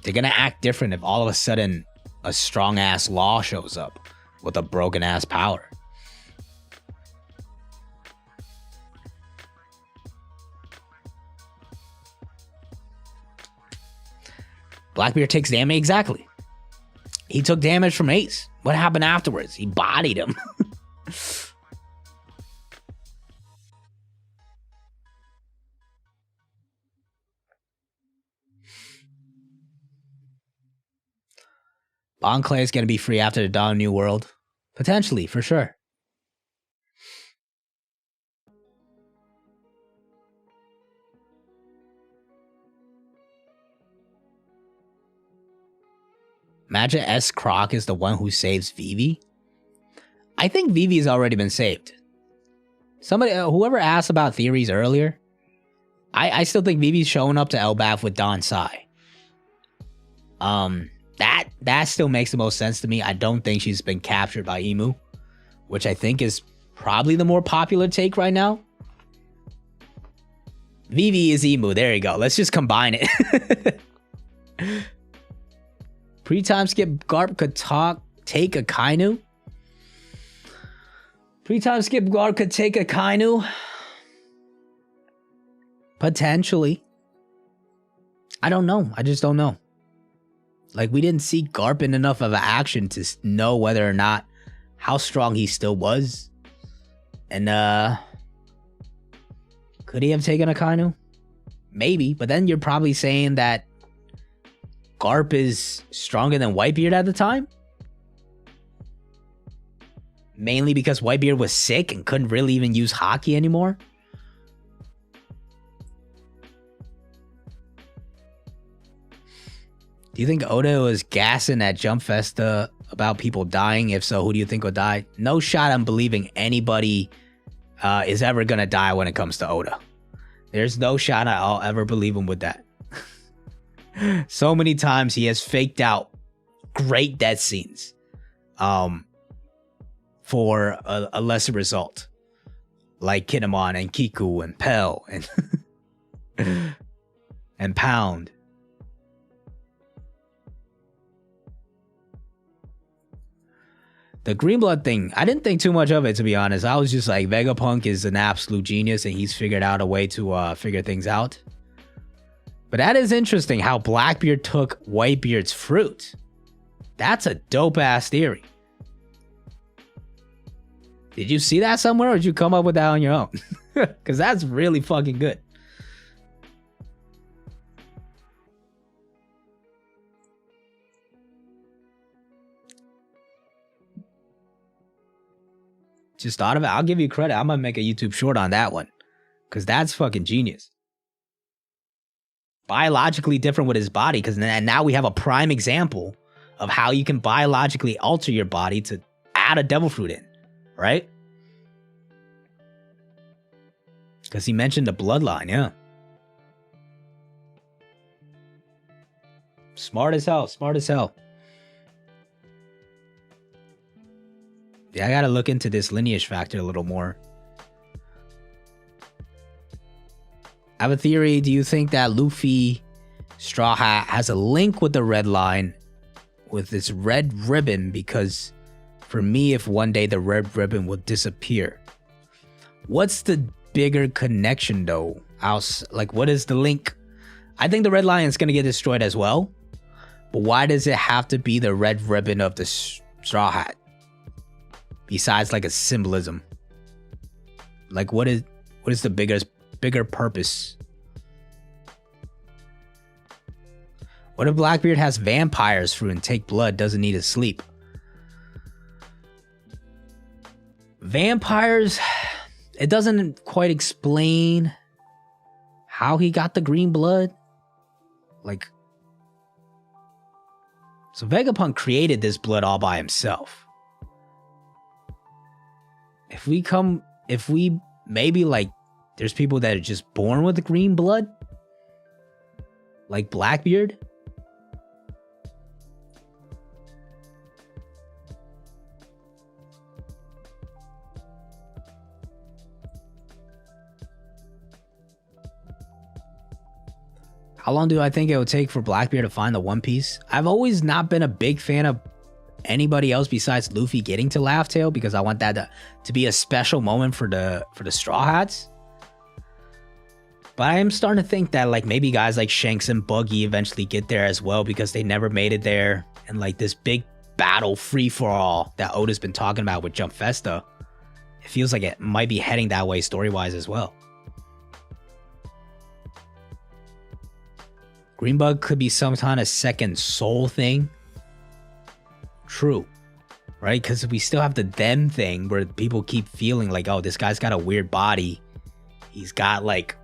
They're gonna act different if all of a sudden a strong-ass law shows up with a broken-ass power. Blackbeard takes damage, exactly. He took damage from Ace. What happened afterwards? He bodied him. Bon Clay is going to be free after the Dawn of New World. Potentially, for sure. Imagine S. Croc is the one who saves Vivi. I think Vivi's already been saved. Somebody, whoever asked about theories earlier, I still think Vivi's showing up to Elbaf with Don Sai. That still makes the most sense to me. I don't think she's been captured by Emu, which I think is probably the more popular take right now. Vivi is Emu. There you go. Let's just combine it. Pre-time skip Garp could take a Kainu. Pre-time skip Garp could take a Kainu. Potentially. I don't know. I just don't know. Like, we didn't see Garp in enough of an action to know whether or not how strong he still was. And, could he have taken a Kainu? Maybe, but then you're probably saying that Garp is stronger than Whitebeard at the time? Mainly because Whitebeard was sick and couldn't really even use Haki anymore? Do you think Oda was gassing at Jump Festa about people dying? If so, who do you think will die? No shot I'm believing anybody is ever gonna die when it comes to Oda. There's no shot I'll ever believe him with that. So many times he has faked out great death scenes for a lesser result. Like Kinemon and Kiku and Pell and and Pound. The green blood thing, I didn't think too much of it, to be honest. I was just like, Vegapunk is an absolute genius and he's figured out a way to figure things out. But that is interesting how Blackbeard took Whitebeard's fruit. That's a dope-ass theory. Did you see that somewhere or did you come up with that on your own? Because that's really fucking good. Just thought of it. I'll give you credit. I'm going to make a YouTube short on that one. Because that's fucking genius. Biologically different with his body. Because now we have a prime example of how you can biologically alter your body to add a devil fruit in. Right? Because he mentioned the bloodline, yeah. Smart as hell, smart as hell. Yeah, I gotta look into this lineage factor a little more. I have a theory. Do you think that Luffy Straw Hat has a link with the red line with this red ribbon? Because for me, if one day the red ribbon will disappear, what's the bigger connection though? Like, what is the link? I think the red lion is gonna get destroyed as well, but why does it have to be the red ribbon of the Straw Hat? Besides like a symbolism, like what is the bigger purpose? What if Blackbeard has vampires fruit and take blood, doesn't need to sleep? Vampires, it doesn't quite explain how he got the green blood. Like, so Vegapunk created this blood all by himself. If we maybe like, there's people that are just born with the green blood, like Blackbeard. How long do I think it would take for Blackbeard to find the One Piece? I've always not been a big fan of anybody else besides Luffy getting to Laugh Tale, because I want that to be a special moment for the Straw Hats. But I am starting to think that like maybe guys like Shanks and Buggy eventually get there as well, because they never made it there. And like this big battle free-for-all that Oda's been talking about with Jump Festa, it feels like it might be heading that way story-wise as well. Greenbug could be some kind of second soul thing. True, right? Because we still have the them thing where people keep feeling like, oh, this guy's got a weird body. He's got like,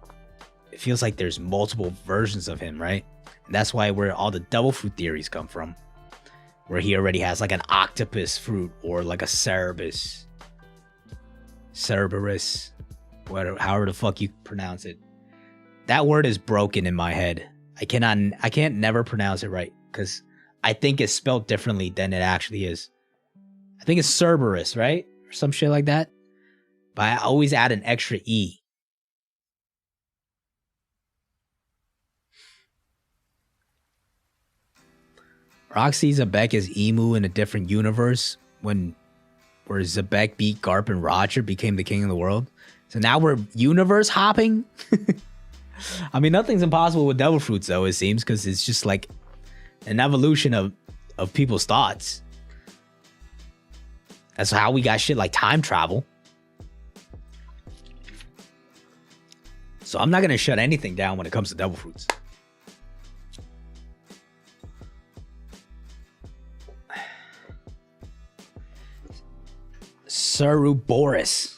it feels like there's multiple versions of him, right? And that's why where all the double fruit theories come from, where he already has like an octopus fruit or like a Cerberus, whatever, however the fuck you pronounce it. That word is broken in my head. I can't never pronounce it right because I think it's spelled differently than it actually is. I think it's Cerberus, right? Or some shit like that. But I always add an extra E. Roxy Zebek is Emu in a different universe where Zebek beat Garp and Roger, became the king of the world. So now we're universe hopping? I mean, nothing's impossible with devil fruits though, it seems, because it's just like an evolution of people's thoughts. That's how we got shit like time travel. So I'm not going to shut anything down when it comes to devil fruits. Ceruboris.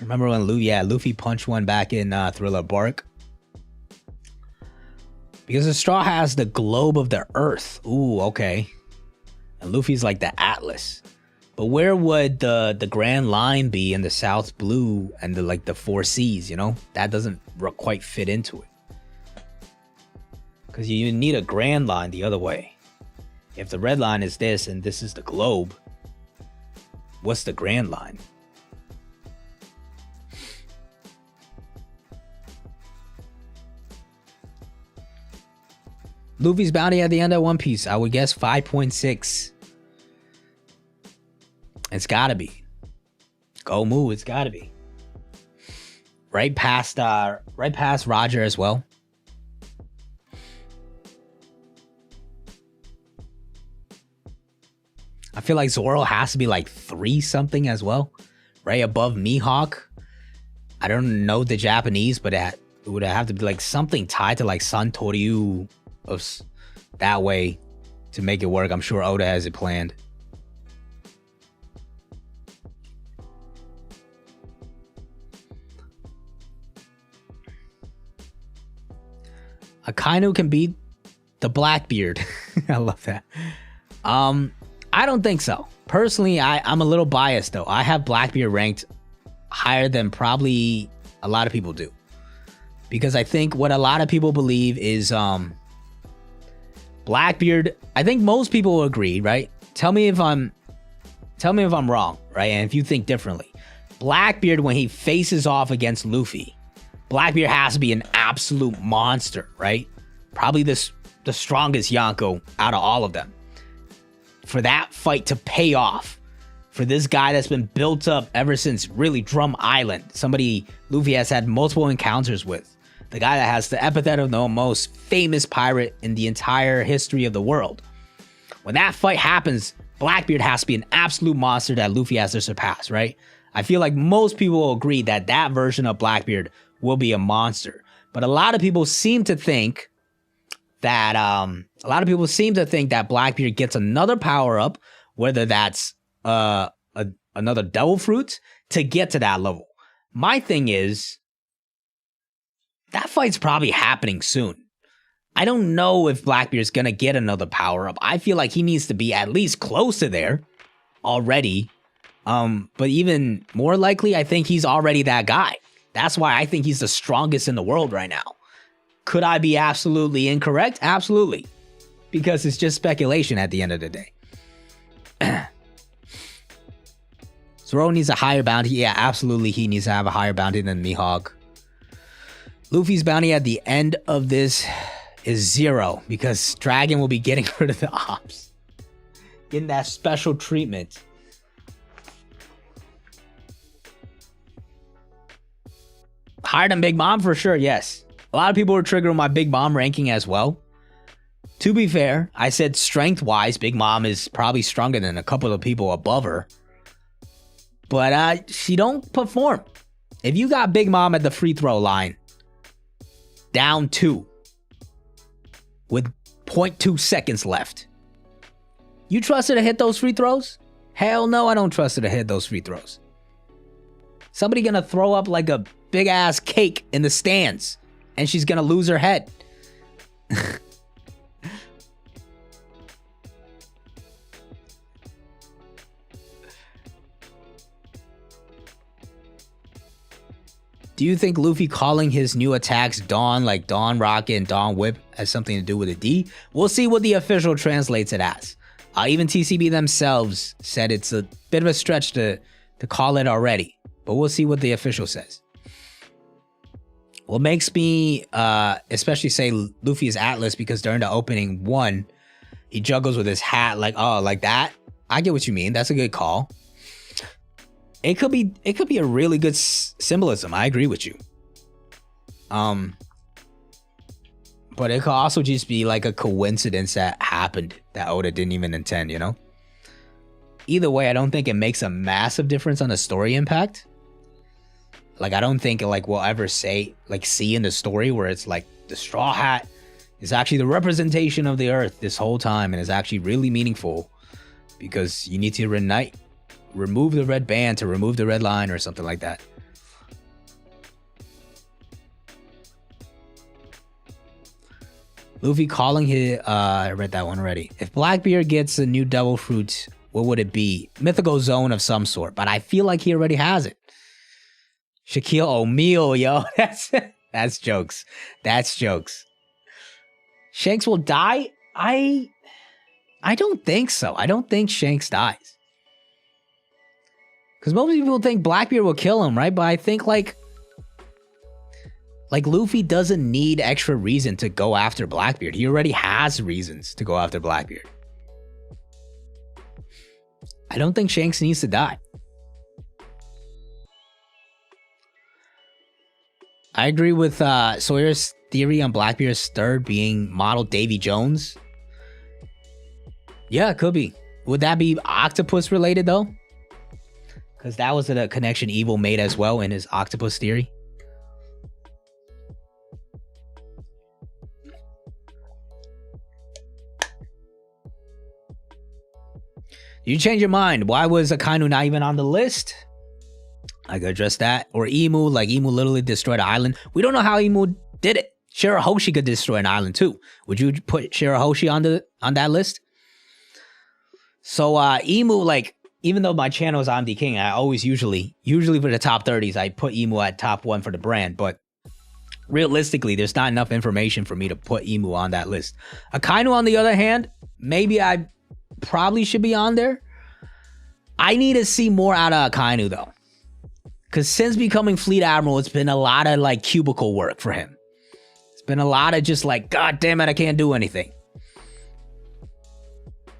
Remember when Luffy punched one back in Thriller Bark? Because the straw has the globe of the earth. Ooh, okay. And Luffy's like the atlas. But where would the Grand Line be in the South Blue and the four seas, you know? That doesn't quite fit into it. Because you need a Grand Line the other way. If the red line is this and this is the globe, what's the Grand Line? Luffy's bounty at the end of One Piece, I would guess 5.6. It's gotta be. Go Moo, it's gotta be. Right past Roger as well. I feel like Zoro has to be like 3 something as well. Right above Mihawk. I don't know the Japanese, but it would have to be like something tied to like Santoryu of that way to make it work. I'm sure Oda has it planned. Akainu can beat the Blackbeard. I love that. I don't think so. Personally, I'm a little biased though. I have Blackbeard ranked higher than probably a lot of people do. Because I think what a lot of people believe is Blackbeard, I think most people will agree, right? Tell me if I'm wrong, right? And if you think differently. Blackbeard, when he faces off against Luffy, Blackbeard has to be an absolute monster, right? Probably the strongest Yonko out of all of them. For that fight to pay off, for this guy that's been built up ever since really Drum Island, somebody Luffy has had multiple encounters with, the guy that has the epithet of the most famous pirate in the entire history of the world. When that fight happens, Blackbeard has to be an absolute monster that Luffy has to surpass, right? I feel like most people will agree that that version of Blackbeard will be a monster. But a lot of people seem to think that Blackbeard gets another power up, whether that's another devil fruit, to get to that level. My thing is, that fight's probably happening soon. I don't know if Blackbeard's gonna get another power up. I feel like he needs to be at least close to there already. But even more likely, I think he's already that guy. That's why I think he's the strongest in the world right now. Could I be absolutely incorrect? Absolutely. Because it's just speculation at the end of the day. Zoro needs a higher bounty. Yeah, absolutely. He needs to have a higher bounty than Mihawk. Luffy's bounty at the end of this is 0 because Dragon will be getting rid of the ops. Getting that special treatment. Higher than Big Mom for sure, yes. A lot of people were triggering my Big Mom ranking as well. To be fair, I said strength-wise, Big Mom is probably stronger than a couple of people above her. But she don't perform. If you got Big Mom at the free throw line, down 2, with 0.2 seconds left, you trust her to hit those free throws? Hell no, I don't trust her to hit those free throws. Somebody gonna throw up like a big ass cake in the stands, and she's gonna lose her head. Do you think Luffy calling his new attacks Dawn, like Dawn Rocket and Dawn Whip, has something to do with a D? We'll see what the official translates it as. Even TCB themselves said it's a bit of a stretch to call it already, but we'll see what the official says. What makes me especially say Luffy is Atlas because during the opening 1, he juggles with his hat like, oh, like that? I get what you mean. That's a good call. It could be a really good symbolism. I agree with you. But it could also just be like a coincidence that happened that Oda didn't even intend, you know? Either way, I don't think it makes a massive difference on the story impact. Like, I don't think like we'll ever see in the story where it's like the Straw Hat is actually the representation of the Earth this whole time and is actually really meaningful because you need to remove the red band to remove the red line or something like that. Luffy calling his I read that one already. If Blackbeard gets a new devil fruit, what would it be? Mythical zone of some sort, but I feel like he already has it. Shaquille O'Neal, yo. That's jokes. That's jokes. Shanks will die? I don't think so. I don't think Shanks dies. Because most people think Blackbeard will kill him, right? But I think like Luffy doesn't need extra reason to go after Blackbeard. He already has reasons to go after Blackbeard. I don't think Shanks needs to die. I agree with Sawyer's theory on Blackbeard's third being model Davy Jones. Yeah, it could be. Would that be octopus related though? Because that was a connection Evil made as well in his octopus theory. You change your mind. Why was Akainu not even on the list? I could address that. Or Emu, like Emu literally destroyed an island. We don't know how Emu did it. Shirahoshi could destroy an island too. Would you put Shirahoshi on that list? So Emu, like, even though my channel is on the King, I always usually for the top 30s, I put Emu at top 1 for the brand, but realistically, there's not enough information for me to put Emu on that list. Akainu, on the other hand, maybe I probably should be on there. I need to see more out of Akainu though. Because since becoming Fleet Admiral, it's been a lot of like cubicle work for him. It's been a lot of just like, God damn it, I can't do anything.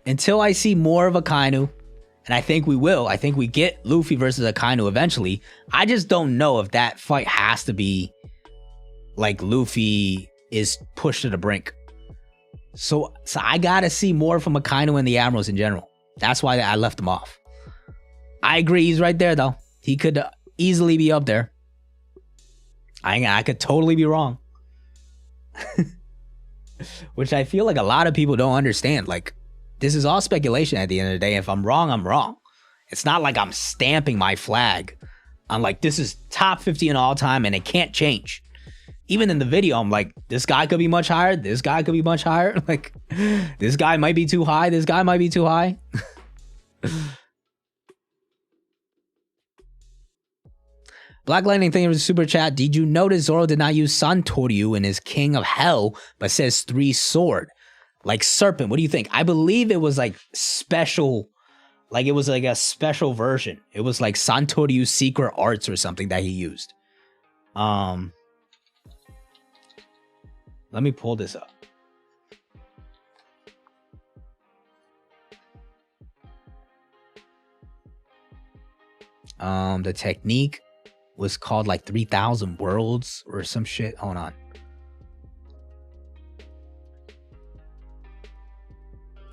Until I see more of Akainu, and I think we will. I think we get Luffy versus Akainu eventually. I just don't know if that fight has to be like Luffy is pushed to the brink. So I gotta see more from Akainu and the Admirals in general. That's why I left him off. I agree, he's right there though. He could easily be up there. I could totally be wrong. Which I feel like a lot of people don't understand. Like, this is all speculation at the end of the day. If I'm wrong, I'm wrong. It's not like I'm stamping my flag. I'm like, this is top 50 in all time and it can't change. Even in the video, I'm like, this guy could be much higher. This guy could be much higher. Like, this guy might be too high. This guy might be too high. Black Lightning, thank you for the super chat. Did you notice Zoro did not use Santoryu in his King of Hell, but says 3 sword? Like serpent, what do you think? I believe it was like special, like it was like a special version. It was like Santoryu secret arts or something that he used. Let me pull this up. The technique was called like 3000 worlds or some shit. Hold on.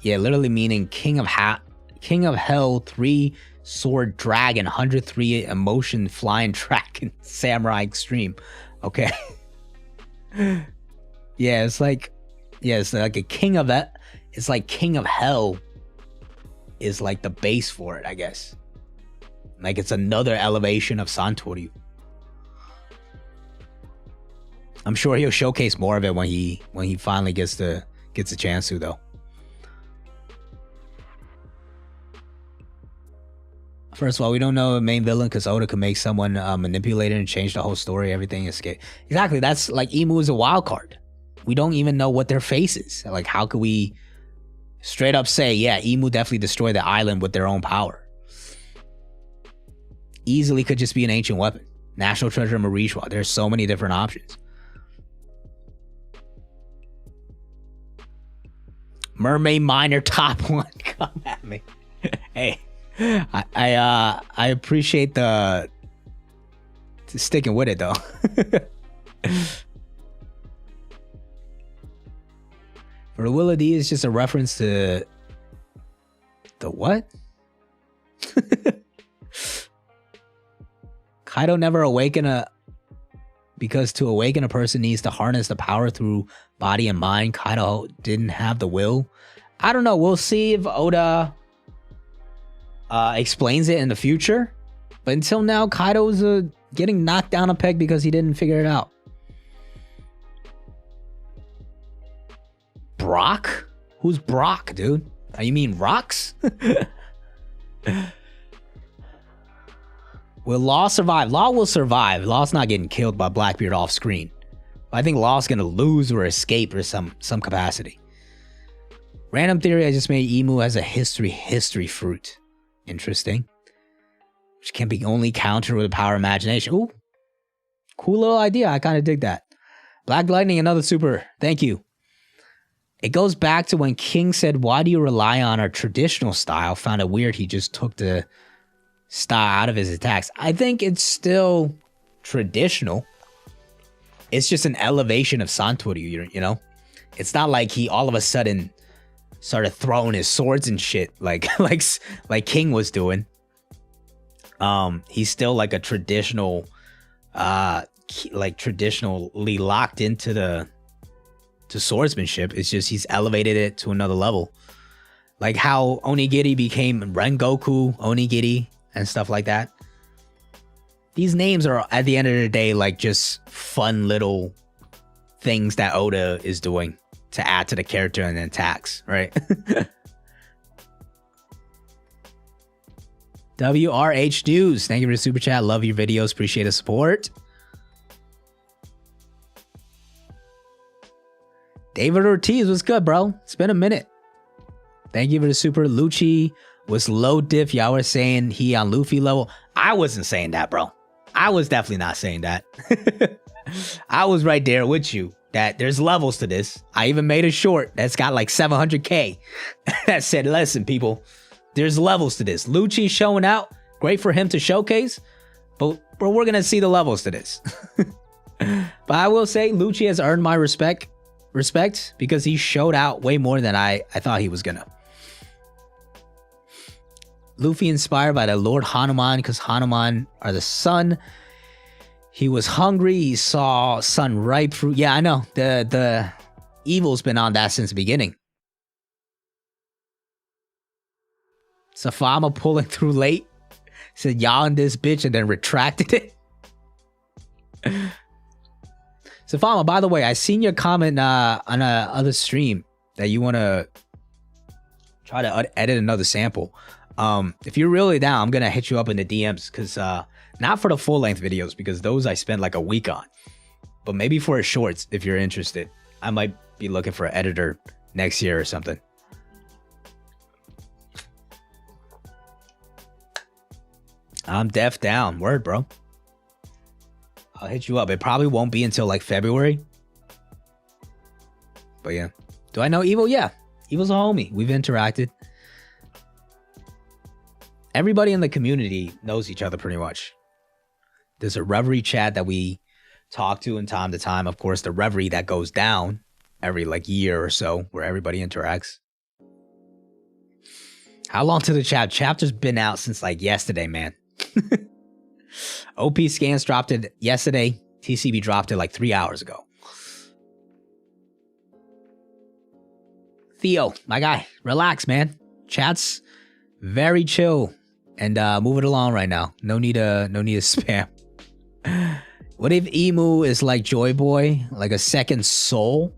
Yeah, literally meaning King of Hell, 3 sword dragon, 103 emotion flying dragon, samurai extreme. Okay. Yeah, it's like a king of that. It's like King of Hell is like the base for it, I guess. Like it's another elevation of Santoryu. I'm sure he'll showcase more of it when he finally gets a chance to though. First of all, we don't know a main villain because Oda could make someone manipulated and change the whole story. Everything is scary. Exactly. That's like Emu is a wild card. We don't even know what their face is. Like, how could we straight up say, yeah, Emu definitely destroyed the island with their own power? Easily could just be an ancient weapon. National Treasure Marishwa. There's so many different options. Mermaid Miner top 1. Come at me. Hey, I appreciate the sticking with it though. For the Willa D is just a reference to the what? Kaido never awaken because to awaken a person needs to harness the power through body and mind. Kaido didn't have the will. I don't know. We'll see if Oda explains it in the future. But until now, Kaido's getting knocked down a peg because he didn't figure it out. Brock? Who's Brock, dude? Oh, you mean Rocks? Will Law survive? Law will survive. Law's not getting killed by Blackbeard off screen. I think Law's gonna lose or escape or some capacity. Random theory I just made: Emu has a history fruit. Interesting. Which can be only countered with the power of imagination. Ooh. Cool little idea. I kind of dig that. Black Lightning, another super. Thank you. It goes back to when King said, why do you rely on our traditional style? Found it weird he just took the style out of his attacks. I think it's still traditional. It's just an elevation of Santoryu, you know? It's not like he all of a sudden started throwing his swords and shit like King was doing. He's still like a traditional, traditionally locked into swordsmanship. It's just he's elevated it to another level. Like how Onigiri became Rengoku Onigiri and stuff like that. These names are, at the end of the day, like just fun little things that Oda is doing to add to the character and attacks, right? WRH News, thank you for the super chat. Love your videos. Appreciate the support. David Ortiz, what's good, bro? It's been a minute. Thank you for the super. Lucci was low diff. Y'all were saying he on Luffy level. I wasn't saying that, bro. I was definitely not saying that. I was right there with you that there's levels to this. I even made a short that's got like 700K that said, listen, people, there's levels to this. Lucci showing out. Great for him to showcase. But we're going to see the levels to this. But I will say Lucci has earned my respect because he showed out way more than I thought he was going to. Luffy inspired by the Lord Hanuman because Hanuman are the sun. He was hungry. He saw sun ripe fruit. Yeah, I know. The evil's been on that since the beginning. Safama pulling through late. Said, y'all in this bitch, and then retracted it. Safama, by the way, I seen your comment on a other stream that you want to try to edit another sample. If you're really down, I'm gonna hit you up in the DMs because not for the full length videos because those I spent like a week on, but maybe for a shorts if you're interested. I might be looking for an editor next year or something. I'm def down. Word, bro. I'll hit you up. It probably won't be until like February. But yeah. Do I know Evo? Yeah. Evo's a homie. We've interacted. Everybody in the community knows each other pretty much. There's a Reverie chat that we talk to in time to time. Of course, the Reverie that goes down every like year or so where everybody interacts. How long to the chat? Chapter's been out since like yesterday, man. OP scans dropped it yesterday. TCB dropped it like 3 hours ago. Theo, my guy, relax, man. Chat's very chill and moving along right now. No need to spam. What if Emu is like Joy Boy, like a second soul?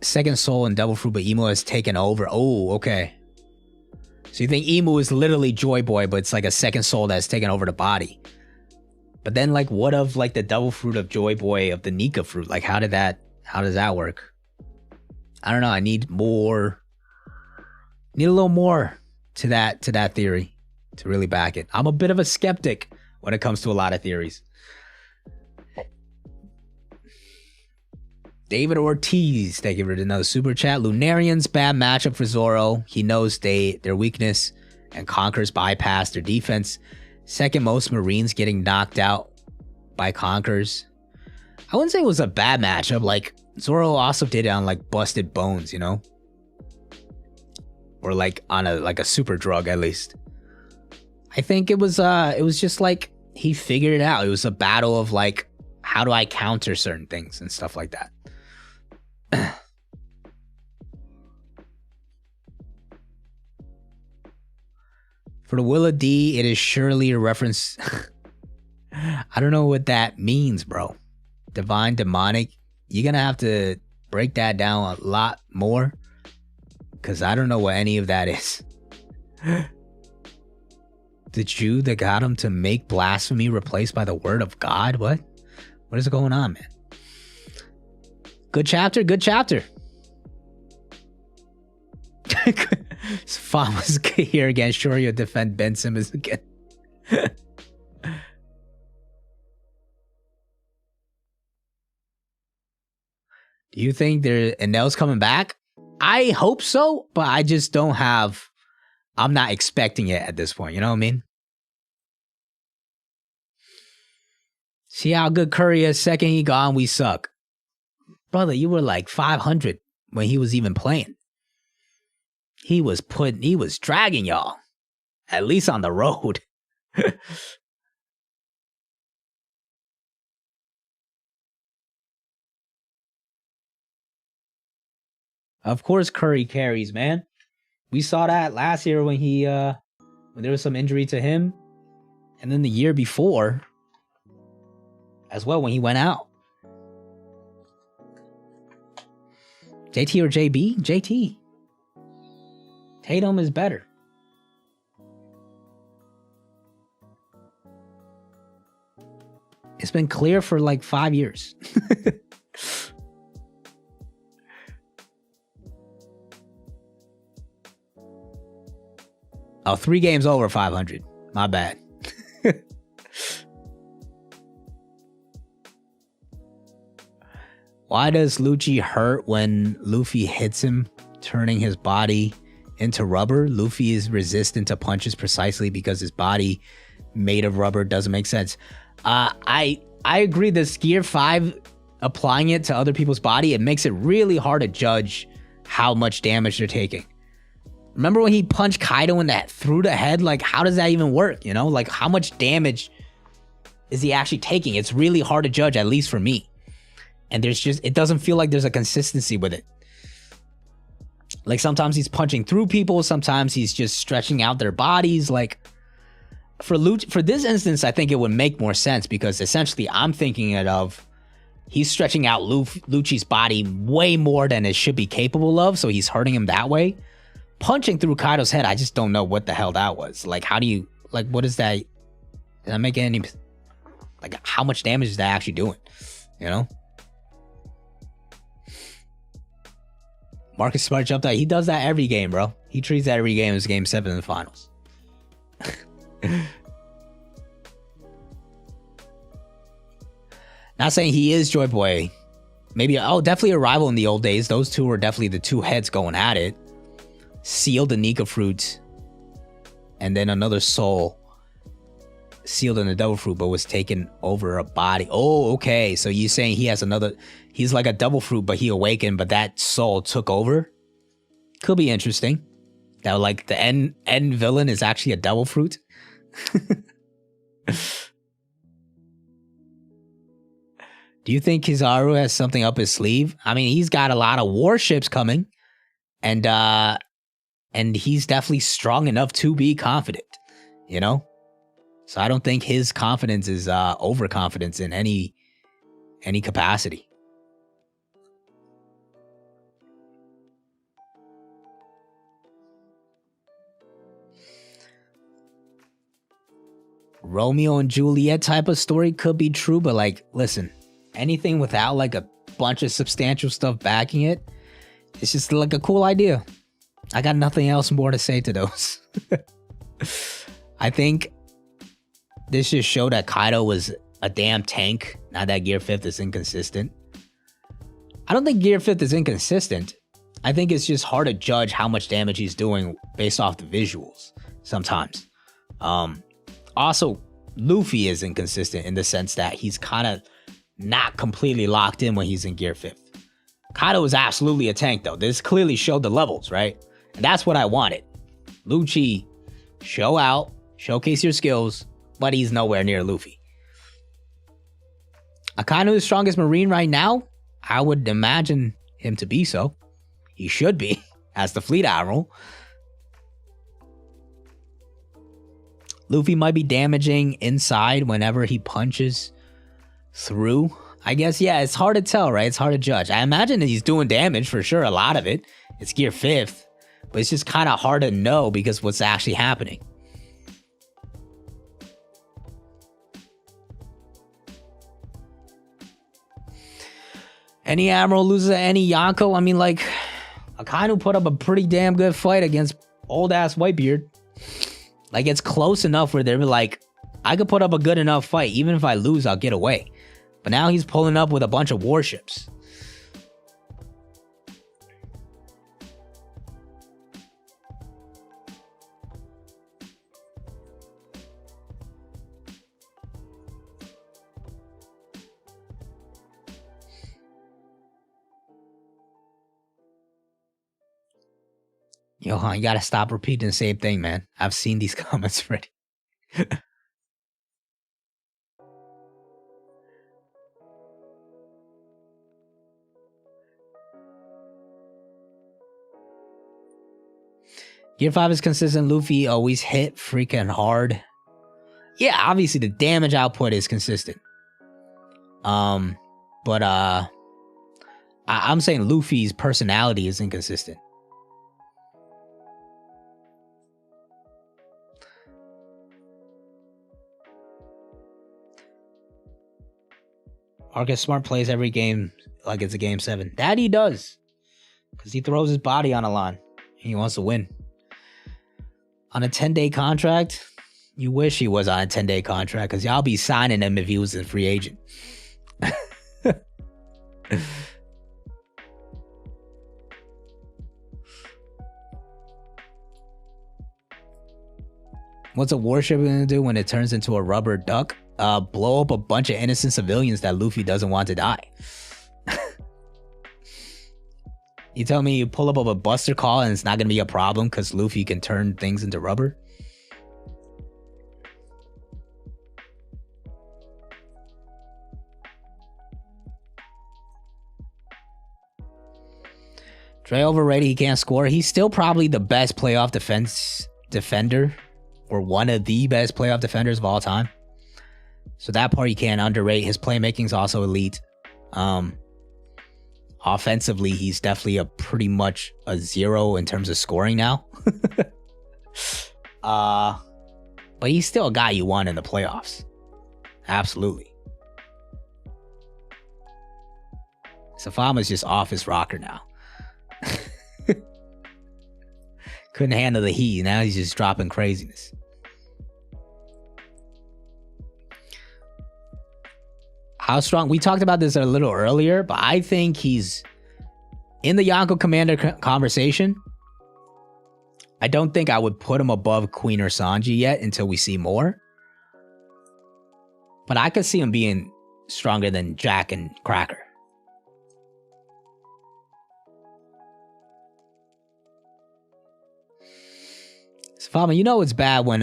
Second soul and Devil Fruit, but Emu has taken over. Oh, okay. So you think Emu is literally Joy Boy, but it's like a second soul that's taken over the body. But then like what of like the Devil Fruit of Joy Boy of the Nika fruit? Like how does that work? I don't know. I need more. Need a little more to that theory to really back it. I'm a bit of a skeptic when it comes to a lot of theories. David Ortiz, thank you for another super chat. Lunarians, bad matchup for Zoro. He knows their weakness and Conquerors bypass their defense. Second most Marines getting knocked out by Conquerors. I wouldn't say it was a bad matchup. Like Zoro also did it on like busted bones, you know? Or like on a super drug at least. I think it was just like he figured it out. It was a battle of like, how do I counter certain things and stuff like that. For the Willa D, it is surely a reference. I don't know what that means, bro. Divine, demonic. you're gonna have to break that down a lot more, because I don't know what any of that is. The Jew that got him to make blasphemy replaced by the word of God? What is going on, man? Good chapter, good chapter. Fama's here again. Sure, you'll defend Ben Simmons again. Do you think Anel's coming back? I hope so, but I just don't have... I'm not expecting it at this point, you know what I mean? See how good Curry is? Second he gone, we suck. Brother, you were like 500 when he was even playing. He was dragging y'all. At least on the road. Of course Curry carries, man. We saw that last year when when there was some injury to him. And then the year before as well when he went out. JT or JB? JT. Tatum is better. It's been clear for like 5 years. Oh, 3 games over 500. My bad. Why does Lucci hurt when Luffy hits him, turning his body into rubber? Luffy is resistant to punches precisely because his body made of rubber. Doesn't make sense. I agree. This Gear 5, applying it to other people's body, it makes it really hard to judge how much damage they're taking. Remember when he punched Kaido in that through the head? Like, how does that even work? You know, like how much damage is he actually taking? It's really hard to judge, at least for me. And it doesn't feel like there's a consistency with it. Like sometimes he's punching through people, sometimes he's just stretching out their bodies. Like for this instance, I think it would make more sense because essentially I'm thinking it of he's stretching out Lucci's body way more than it should be capable of, so he's hurting him that way. Punching through Kaido's head, I just don't know what the hell that was. Like, how do you, like, what is that? Did that make any, like, how much damage is that actually doing? You know? Marcus Smart jumped out. He does that every game, bro. He treats that every game as game 7 in the finals. Not saying he is Joy Boy. Maybe, definitely a rival in the old days. Those two were definitely the two heads going at it. Sealed the Nika fruit. And then another soul sealed in the devil fruit, but was taken over a body. Oh, okay. So you're saying he has he's like a devil fruit, but he awakened, but that soul took over? Could be interesting. That like the end villain is actually a devil fruit. Do you think Kizaru has something up his sleeve? I mean, he's got a lot of warships coming, and he's definitely strong enough to be confident, you know? So I don't think his confidence is overconfidence in any capacity. Romeo and Juliet type of story could be true, but like, listen, anything without like a bunch of substantial stuff backing it, it's just like a cool idea. I got nothing else more to say to those. I think this just showed that Kaido was a damn tank. Now that Gear 5th is inconsistent. I don't think Gear 5th is inconsistent. I think it's just hard to judge how much damage he's doing based off the visuals sometimes. Also, Luffy is inconsistent in the sense that he's kind of not completely locked in when he's in Gear 5th. Kaido is absolutely a tank though. This clearly showed the levels, right? And that's what I wanted. Lucci, show out, showcase your skills, but he's nowhere near Luffy. Akainu is the strongest Marine right now? I would imagine him to be so. He should be, as the Fleet Admiral. Luffy might be damaging inside whenever he punches through. I guess, yeah, it's hard to tell, right? It's hard to judge. I imagine that he's doing damage for sure, a lot of it. It's gear 5th, but it's just kind of hard to know because what's actually happening. Any Admiral loses any Yonko? I mean, like, Akainu put up a pretty damn good fight against old-ass Whitebeard. Like, it's close enough where they're like, I could put up a good enough fight. Even if I lose, I'll get away. But now he's pulling up with a bunch of warships. Johan, you gotta stop repeating the same thing, man. I've seen these comments already. Gear 5 is consistent. Luffy always hit freaking hard. Yeah, obviously the damage output is consistent. But I'm saying Luffy's personality is inconsistent. Marcus Smart plays every game like it's a game 7. That he does. Because he throws his body on a line. He wants to win. On a 10-day contract, you wish he was on a 10-day contract because y'all be signing him if he was a free agent. What's a warship gonna do when it turns into a rubber duck? Blow up a bunch of innocent civilians that Luffy doesn't want to die. You tell me you pull up a buster call and it's not gonna be a problem because Luffy can turn things into rubber? Dre overrated, he can't score. He's still probably the best playoff defender, or one of the best playoff defenders of all time. So that part you can't underrate. His playmaking's also elite. Offensively, he's definitely a pretty much a 0 in terms of scoring now. But he's still a guy you want in the playoffs. Absolutely. Safama's just off his rocker now. Couldn't handle the heat. Now he's just dropping craziness. How strong? We talked about this a little earlier, but I think he's in the Yonko Commander conversation. I don't think I would put him above Queen or Sanji yet until we see more. But I could see him being stronger than Jack and Cracker. Fama, you know it's bad when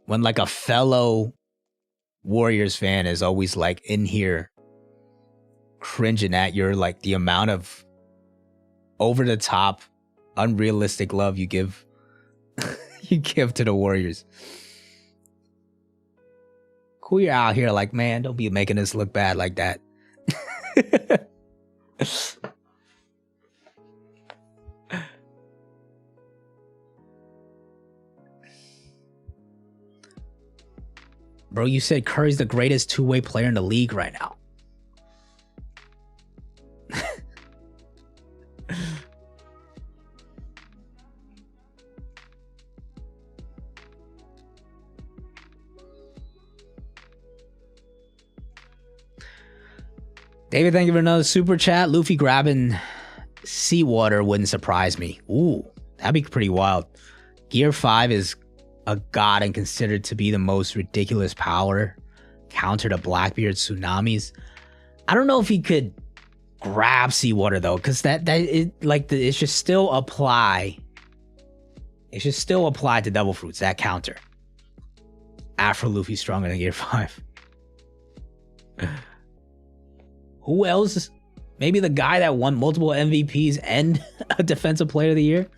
like a fellow Warriors fan is always like in here cringing at your like the amount of over the top unrealistic love you give you give to the Warriors. Cool, you're out here like, man, don't be making us look bad like that. Bro, you said Curry's the greatest two-way player in the league right now. David, thank you for another super chat. Luffy grabbing seawater wouldn't surprise me. Ooh, that'd be pretty wild. Gear 5 is a god and considered to be the most ridiculous power counter to Blackbeard's tsunamis. I don't know if he could grab seawater though, because it should still apply. It should still apply to Devil Fruits, that counter. Afro Luffy's stronger than Gear 5. Who else? Maybe the guy that won multiple MVPs and a Defensive Player of the Year?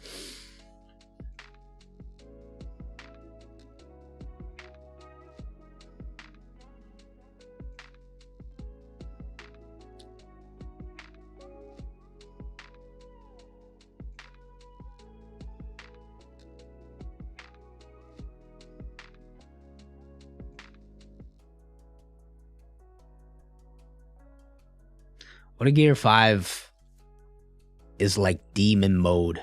What a Gear 5 is like demon mode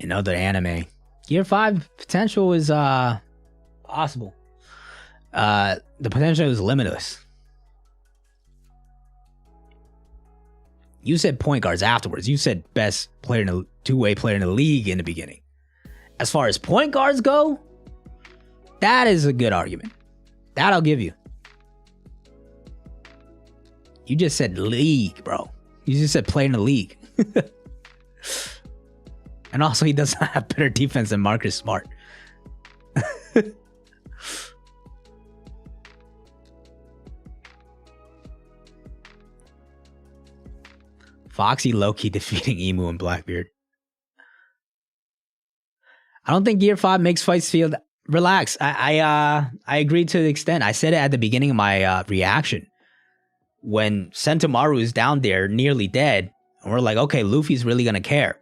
in other anime. Gear 5 potential is possible. The potential is limitless. You said point guards afterwards. You said best player in the two-way player in the league in the beginning. As far as point guards go, that is a good argument. That I'll give you. You just said league, bro. You just said player in the league. And also, he does not have better defense than Marcus Smart. Foxy low-key defeating Emu and Blackbeard. I don't think Gear 5 makes fights feel... Relax. I agree to the extent. I said it at the beginning of my reaction. When Sentomaru is down there, nearly dead, and we're like, okay, Luffy's really gonna care.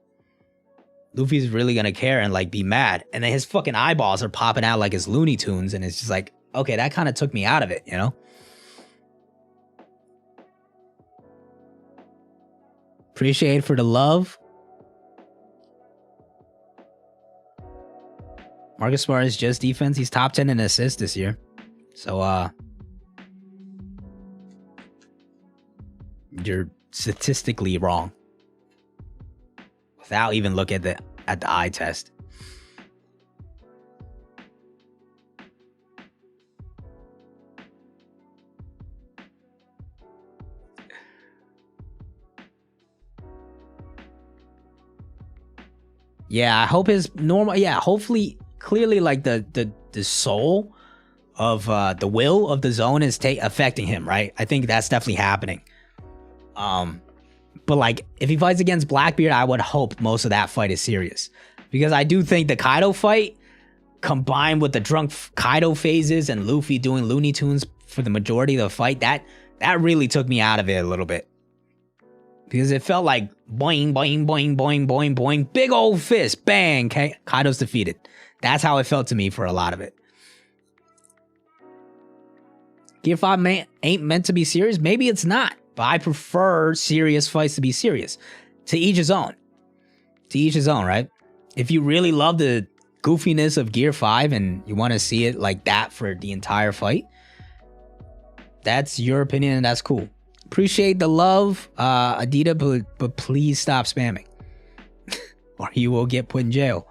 Luffy's really gonna care and like be mad. And then his fucking eyeballs are popping out like his Looney Tunes, and it's just like, okay, that kind of took me out of it, you know? Appreciate for the love. Marcus Smart is just defense. He's top 10 in assists this year. So, you're statistically wrong. Without even looking at the eye test. Yeah, I hope his normal... Yeah, hopefully, clearly, like, the soul of the will of the zone is affecting him, right? I think that's definitely happening. But, like, if he fights against Blackbeard, I would hope most of that fight is serious. Because I do think the Kaido fight, combined with the drunk Kaido phases and Luffy doing Looney Tunes for the majority of the fight, that really took me out of it a little bit. Because it felt like boing, boing, boing, boing, boing, boing. Big old fist. Bang. Kaido's defeated. That's how it felt to me for a lot of it. Gear 5 ain't meant to be serious. Maybe it's not. But I prefer serious fights to be serious. To each his own. To each his own, right? If you really love the goofiness of Gear 5 and you want to see it like that for the entire fight, that's your opinion and that's cool. Appreciate the love, Adita, but please stop spamming. Or you will get put in jail.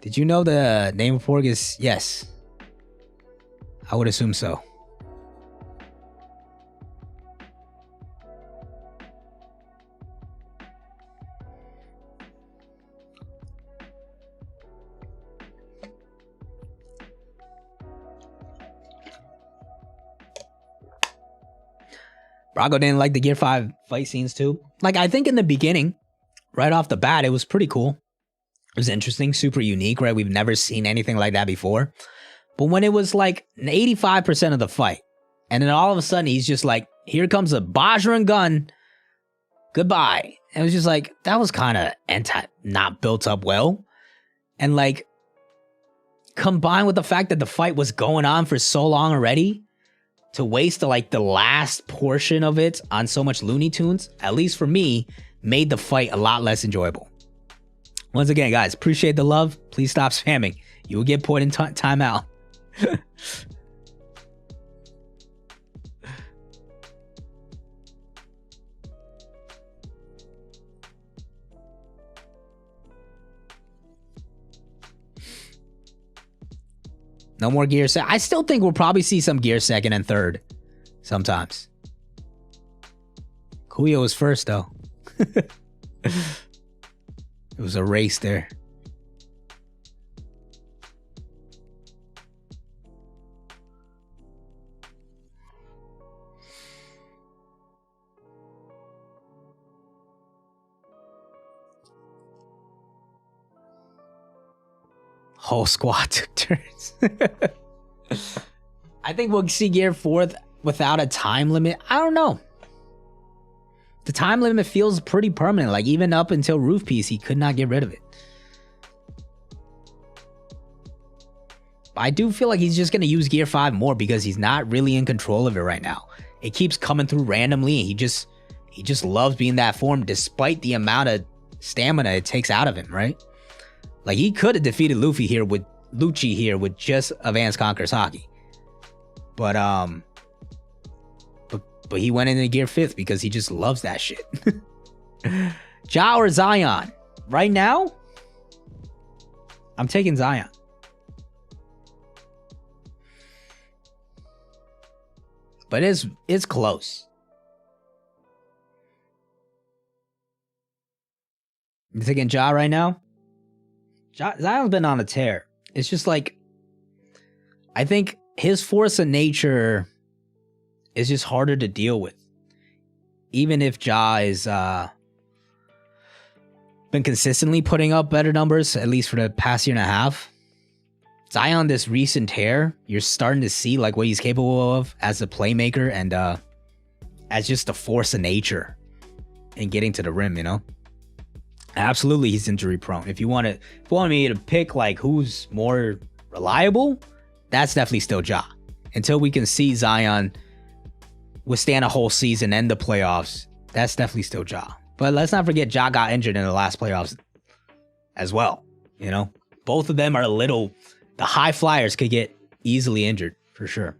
Did you know the name of Porg is... Yes. I would assume so. Brago didn't like the Gear 5 fight scenes too. Like, I think in the beginning, right off the bat, it was pretty cool. It was interesting, super unique, right? We've never seen anything like that before. But when it was like 85% of the fight, and then all of a sudden he's just like, here comes a Bajran gun, goodbye. And it was just like, that was kind of not built up well. And like, combined with the fact that the fight was going on for so long already, to waste like the last portion of it on so much Looney Tunes, at least for me, made the fight a lot less enjoyable. Once again, guys, appreciate the love. Please stop spamming. You will get put in timeout. No more Gear 2nd. I still think we'll probably see some Gear 2nd and 3rd sometimes. Kuyo was first, though. It was a race there. Whole squad took turns. I think we'll see Gear 4th without a time limit. I don't know. The time limit feels pretty permanent. Like, even up until Roof Piece, he could not get rid of it. I do feel like he's just going to use Gear 5 more because he's not really in control of it right now. It keeps coming through randomly, and he just loves being that form despite the amount of stamina it takes out of him, right? Like, he could have defeated Lucci here with just Advanced Conqueror's Haki. But he went into Gear 5th because he just loves that shit. Ja or Zion? Right now, I'm taking Zion. But it's close. You taking Ja right now? Zion's been on a tear. It's just like, I think his force of nature is just harder to deal with. Even if Ja is been consistently putting up better numbers, at least for the past year and a half. Zion, this recent tear, you're starting to see like what he's capable of as a playmaker and as just a force of nature in getting to the rim, you know? Absolutely, he's injury prone. If you want me to pick like who's more reliable, that's definitely still Ja. Until we can see Zion withstand a whole season and the playoffs, that's definitely still Ja. But let's not forget Ja got injured in the last playoffs as well. You know, both of them are the high flyers could get easily injured for sure.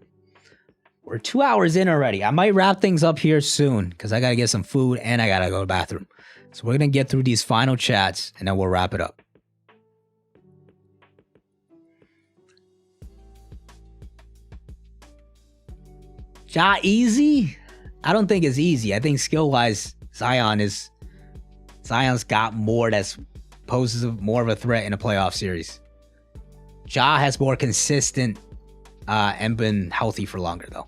We're 2 hours in already. I might wrap things up here soon because I got to get some food and I got to go to the bathroom. So we're going to get through these final chats and then we'll wrap it up. Ja easy? I don't think it's easy. I think skill-wise, Zion's got more that poses more of a threat in a playoff series. Ja has more consistent and been healthy for longer, though.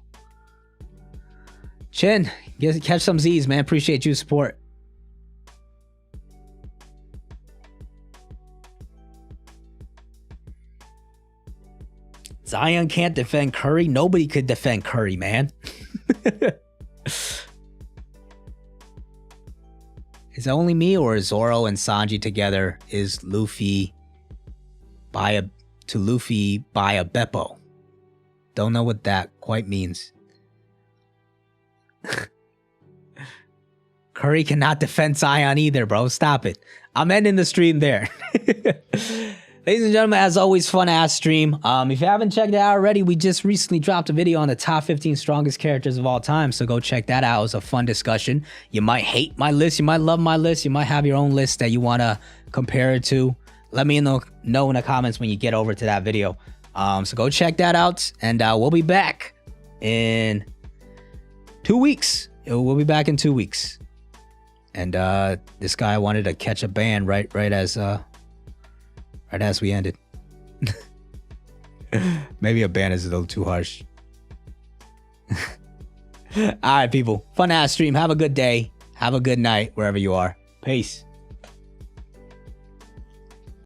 Chin, catch some Z's, man. Appreciate your support. Zion can't defend Curry. Nobody could defend Curry, man. Is it only me, or is Zoro and Sanji together is Luffy by a Beppo? Don't know what that quite means. Curry cannot defend Zion either, bro. Stop it. I'm ending the stream there. Ladies and gentlemen, as always, fun-ass stream. If you haven't checked it out already, we just recently dropped a video on the top 15 strongest characters of all time, so go check that out. It was a fun discussion. You might hate my list, you might love my list, you might have your own list that you want to compare it to. Let me know in the comments when you get over to that video. So go check that out, and we'll be back in 2 weeks. We'll be back in 2 weeks. And this guy wanted to catch a ban right as we ended. Maybe a ban is a little too harsh. All right, people. Fun ass stream. Have a good day. Have a good night wherever you are. Peace.